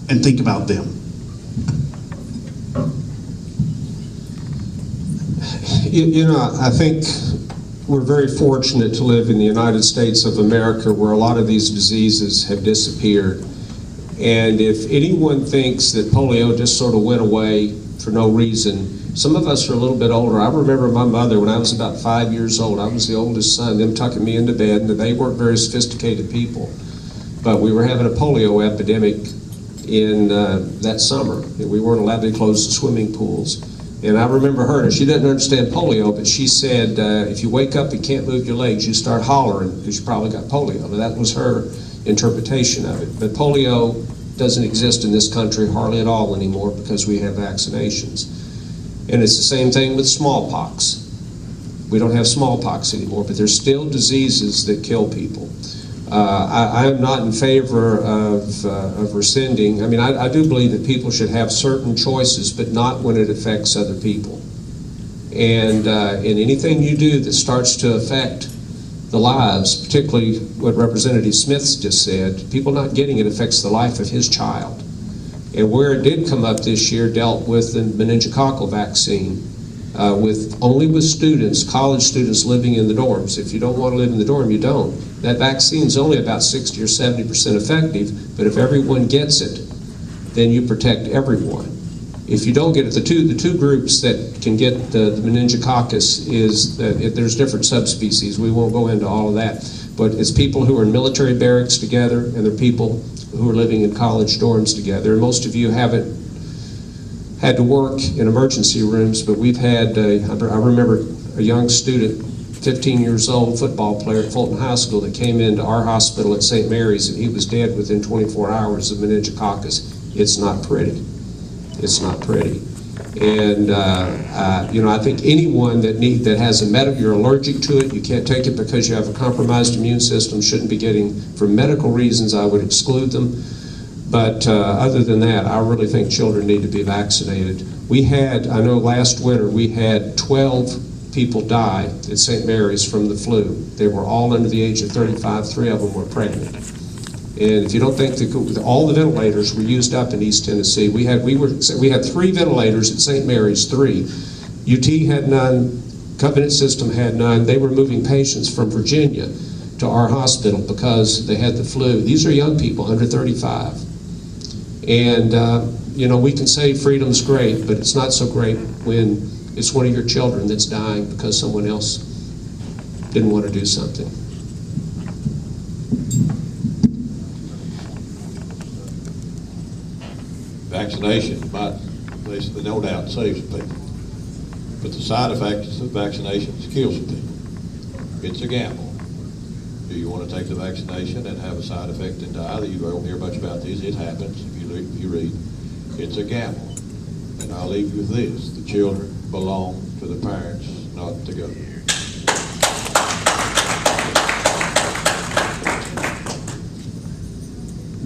and think about them. You know, I think we're very fortunate to live in the United States of America where a lot of these diseases have disappeared. And if anyone thinks that polio just sort of went away for no reason, some of us are a little bit older. I remember my mother when I was about 5 years old. I was the oldest son, them tucking me into bed, and they weren't very sophisticated people. But we were having a polio epidemic in that summer. We weren't allowed to close the swimming pools. And I remember her, and she didn't understand polio, but she said, if you wake up and can't move your legs, you start hollering because you probably got polio. And that was her interpretation of it. But polio doesn't exist in this country hardly at all anymore because we have vaccinations. And it's the same thing with smallpox. We don't have smallpox anymore, but there's still diseases that kill people. I am not in favor of rescinding. I mean, I do believe that people should have certain choices, but not when it affects other people. And in anything you do that starts to affect the lives, particularly what Representative Smith just said, people not getting it affects the life of his child. And where it did come up this year dealt with the meningococcal vaccine, only with students, college students living in the dorms. If you don't want to live in the dorm, you don't. That vaccine is only about 60 or 70% effective, but if everyone gets it, then you protect everyone. If you don't get it, the two groups that can get the meningococcus is that there's different subspecies. We won't go into all of that, but it's people who are in military barracks together, and they're people who are living in college dorms together. And most of you haven't had to work in emergency rooms, but we've had, I remember a young student, 15 years old, football player at Fulton High School that came into our hospital at St. Mary's, and he was dead within 24 hours of meningococcus. It's not pretty. It's not pretty. And I think anyone that has you're allergic to it, you can't take it because you have a compromised immune system, shouldn't be getting, for medical reasons, I would exclude them. But other than that, I really think children need to be vaccinated. I know last winter we had 12 people die at St. Mary's from the flu. They were all under the age of 35, 3 of them were pregnant. And if you don't think all the ventilators were used up in East Tennessee, we had 3 ventilators at St. Mary's, 3. UT had none, Covenant System had none. They were moving patients from Virginia to our hospital because they had the flu. These are young people, under 35. And, we can say freedom's great, but it's not so great when it's one of your children that's dying because someone else didn't want to do something. Vaccination might, no doubt, saves people. But the side effects of vaccinations kill some people. It's a gamble. Do you want to take the vaccination and have a side effect and die? You don't hear much about these. It happens if you read. It's a gamble. And I'll leave you with this. The children belong to the parents, not the government.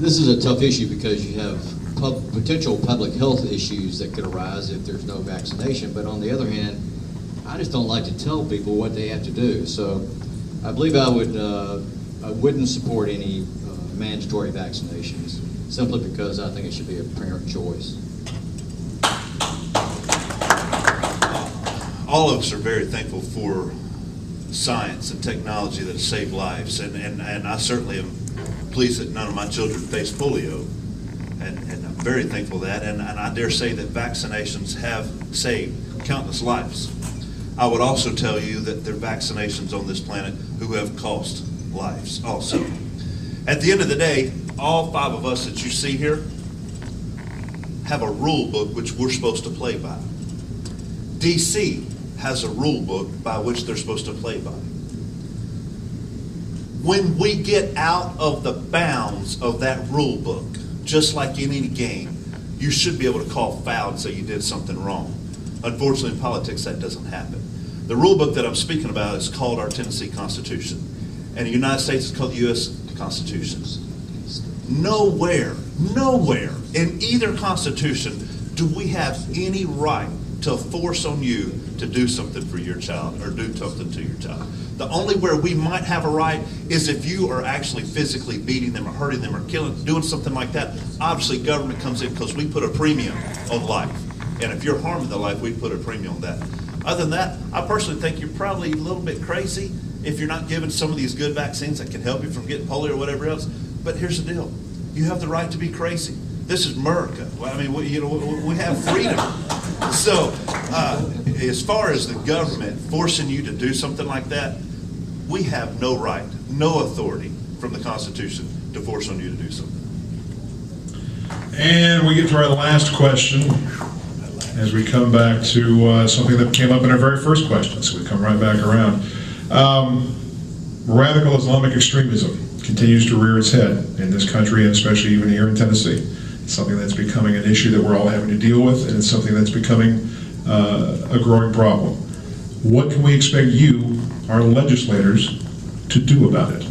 This is a tough issue because you have potential public health issues that could arise if there's no vaccination. But on the other hand, I just don't like to tell people what they have to do. So I believe I wouldn't support any mandatory vaccinations simply because I think it should be a parent choice. All of us are very thankful for science and technology that has saved lives, and I certainly am pleased that none of my children face polio, and I'm very thankful for that, and I dare say that vaccinations have saved countless lives. I would also tell you that there are vaccinations on this planet who have cost lives also. At the end of the day, all 5 of us that you see here have a rule book which we're supposed to play by. DC has a rule book by which they're supposed to play by. When we get out of the bounds of that rule book, just like in any game, you should be able to call foul and say you did something wrong. Unfortunately, in politics, that doesn't happen. The rule book that I'm speaking about is called our Tennessee Constitution. And in the United States, it's called the U.S. Constitution. Nowhere in either Constitution do we have any right to force on you to do something for your child or do something to your child. The only where we might have a right is if you are actually physically beating them or hurting them or doing something like that. Obviously, government comes in because we put a premium on life. And if you're harming the life, we put a premium on that. Other than that, I personally think you're probably a little bit crazy if you're not given some of these good vaccines that can help you from getting polio or whatever else. But here's the deal. You have the right to be crazy. This is America. I mean, we have freedom. So as far as the government forcing you to do something like that, we have no right, no authority from the Constitution to force on you to do something. And we get to our last question as we come back to something that came up in our very first question, so we come right back around. Radical Islamic extremism continues to rear its head in this country, and especially even here in Tennessee. It's something that's becoming an issue that we're all having to deal with, and it's something that's becoming a growing problem. What can we expect you, our legislators, to do about it?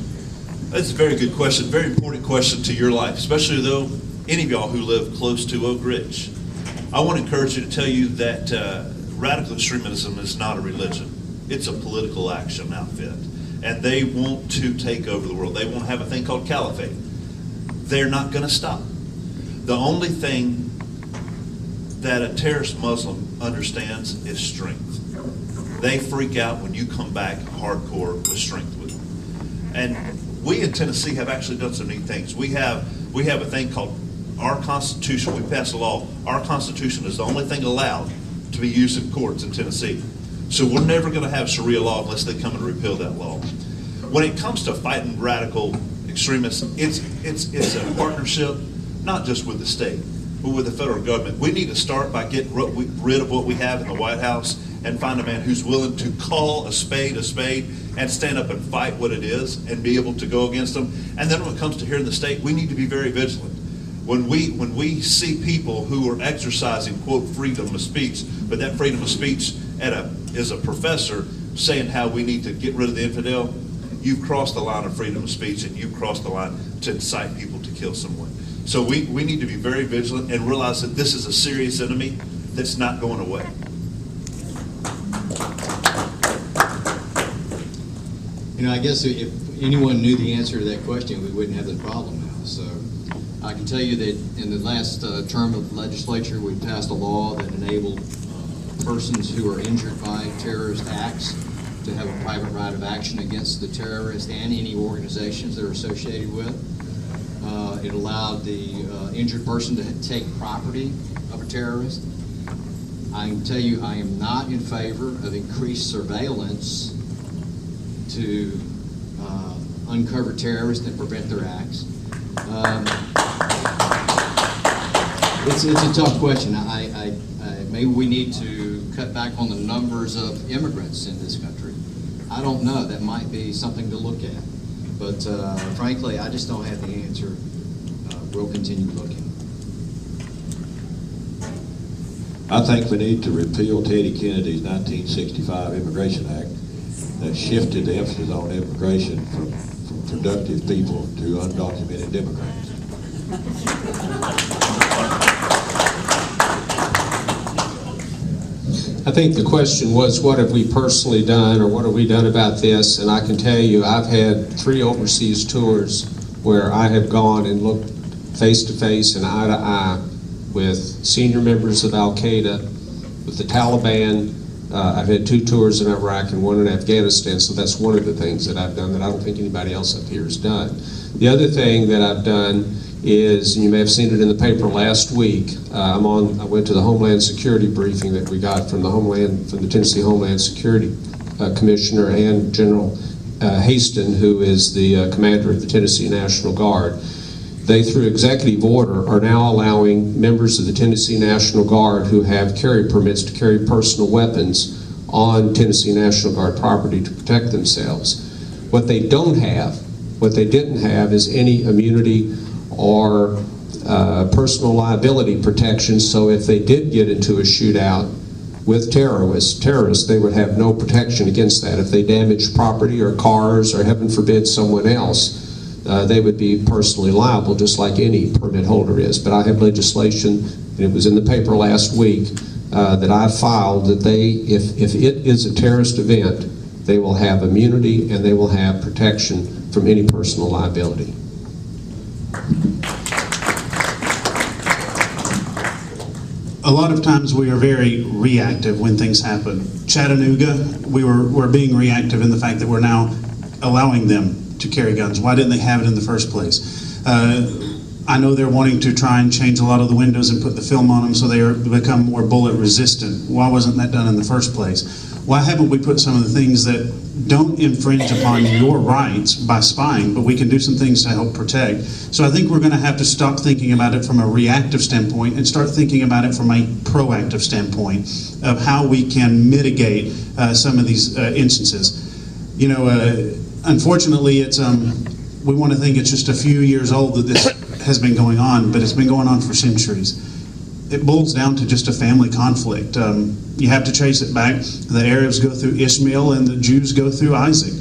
That's a very good question, very important question to your life, especially though any of y'all who live close to Oak Ridge. I want to encourage you to tell you that radical extremism is not a religion. It's a political action outfit. And they want to take over the world. They want to have a thing called caliphate. They're not going to stop. The only thing that a terrorist Muslim understands is strength. They freak out when you come back hardcore with strength with them. And we in Tennessee have actually done some neat things. We have a thing called our Constitution. We passed a law. Our Constitution is the only thing allowed to be used in courts in Tennessee. So we're never going to have Sharia law unless they come and repeal that law. When it comes to fighting radical extremists, it's a partnership, not just with the state, but with the federal government. We need to start by getting rid of what we have in the White House and find a man who's willing to call a spade and stand up and fight what it is and be able to go against them. And then when it comes to here in the state, we need to be very vigilant. When we see people who are exercising, quote, freedom of speech, but that freedom of speech is a professor saying how we need to get rid of the infidel, you've crossed the line of freedom of speech, and you've crossed the line to incite people to kill someone. So we need to be very vigilant and realize that this is a serious enemy that's not going away. You know, I guess if anyone knew the answer to that question, we wouldn't have the problem now. So I can tell you that in the last term of the legislature, we passed a law that enabled persons who are injured by terrorist acts to have a private right of action against the terrorists and any organizations they're associated with. It allowed the injured person to take property of a terrorist. I can tell you I am not in favor of increased surveillance to uncover terrorists and prevent their acts. It's a tough question. Maybe we need to cut back on the numbers of immigrants in this country. I don't know. That might be something to look at. But frankly, I just don't have the answer. We'll continue looking. I think we need to repeal Teddy Kennedy's 1965 Immigration Act that shifted the emphasis on immigration from productive people to undocumented immigrants. I think the question was, what have we personally done, or what have we done about this? And I can tell you, I've had 3 overseas tours where I have gone and looked face to face and eye to eye with senior members of Al-Qaeda, with the Taliban. I've had 2 tours in Iraq and 1 in Afghanistan, so that's one of the things that I've done that I don't think anybody else up here has done. The other thing that I've done is, and you may have seen it in the paper last week, I went to the Homeland Security briefing that we got from the Tennessee Homeland Security Commissioner and General Haston, who is the commander of the Tennessee National Guard. They, through executive order, are now allowing members of the Tennessee National Guard who have carry permits to carry personal weapons on Tennessee National Guard property to protect themselves. What they didn't have is any immunity or personal liability protection, so if they did get into a shootout with terrorists, they would have no protection against that. If they damaged property or cars or, heaven forbid, someone else, they would be personally liable, just like any permit holder is. But I have legislation, and it was in the paper last week, that I filed that if it is a terrorist event, they will have immunity and they will have protection from any personal liability. A lot of times we are very reactive when things happen. Chattanooga, we're being reactive in the fact that we're now allowing them to carry guns. Why didn't they have it in the first place? I know they're wanting to try and change a lot of the windows and put the film on them so they become more bullet resistant. Why wasn't that done in the first place? Why haven't we put some of the things that don't infringe upon your rights by spying, but we can do some things to help protect? So I think we're going to have to stop thinking about it from a reactive standpoint and start thinking about it from a proactive standpoint of how we can mitigate some of these instances. You know, unfortunately, it's we want to think it's just a few years old that this has been going on, but it's been going on for centuries. It boils down to just a family conflict. You have to trace it back. The Arabs go through Ishmael and the Jews go through Isaac.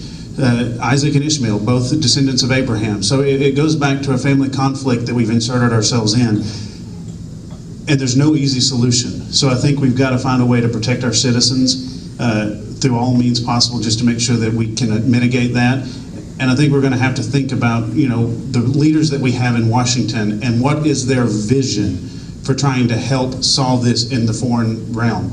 Isaac and Ishmael, both the descendants of Abraham. So it goes back to a family conflict that we've inserted ourselves in. And there's no easy solution. So I think we've got to find a way to protect our citizens through all means possible, just to make sure that we can mitigate that. And I think we're going to have to think about, you know, the leaders that we have in Washington and what is their vision for trying to help solve this in the foreign realm.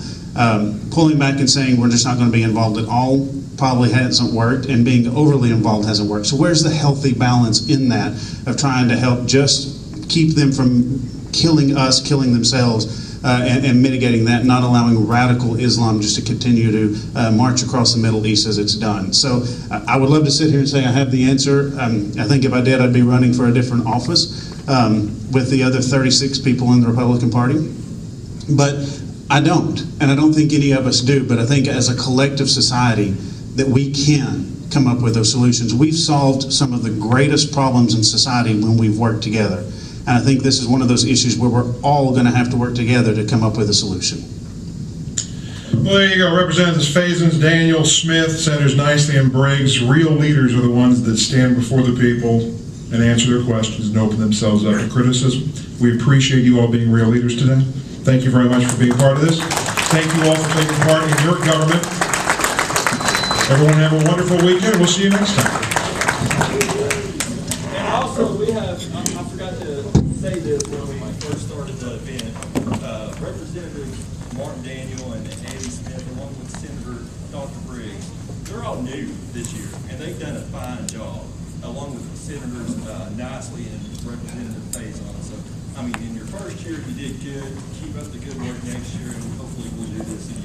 Pulling back and saying we're just not going to be involved at all probably hasn't worked, and being overly involved hasn't worked. So where's the healthy balance in that of trying to help just keep them from killing us, killing themselves, and mitigating that, not allowing radical Islam just to continue to march across the Middle East as it's done. So I would love to sit here and say I have the answer. I think if I did, I'd be running for a different office with the other 36 people in the Republican Party. But I don't, and I don't think any of us do, but I think as a collective society that we can come up with those solutions. We've solved some of the greatest problems in society when we've worked together. And I think this is one of those issues where we're all going to have to work together to come up with a solution. Well, there you go. Representatives Faisons, Daniel, Smith, Senators Nicely and Briggs. Real leaders are the ones that stand before the people and answer their questions and open themselves up to criticism. We appreciate you all being real leaders today. Thank you very much for being part of this. Thank you all for taking part in your government. Everyone have a wonderful weekend. We'll see you next time. And also, we have, I forgot to say this when we first started the event, Representative Martin Daniel and Eddie Smith, along with Senator Dr. Briggs, they're all new this year, and they've done a fine job, along with Senators Nicely and Representative Faison. So, I mean, in your first year, you did good. Keep up the good work next year, and hopefully we'll do this again.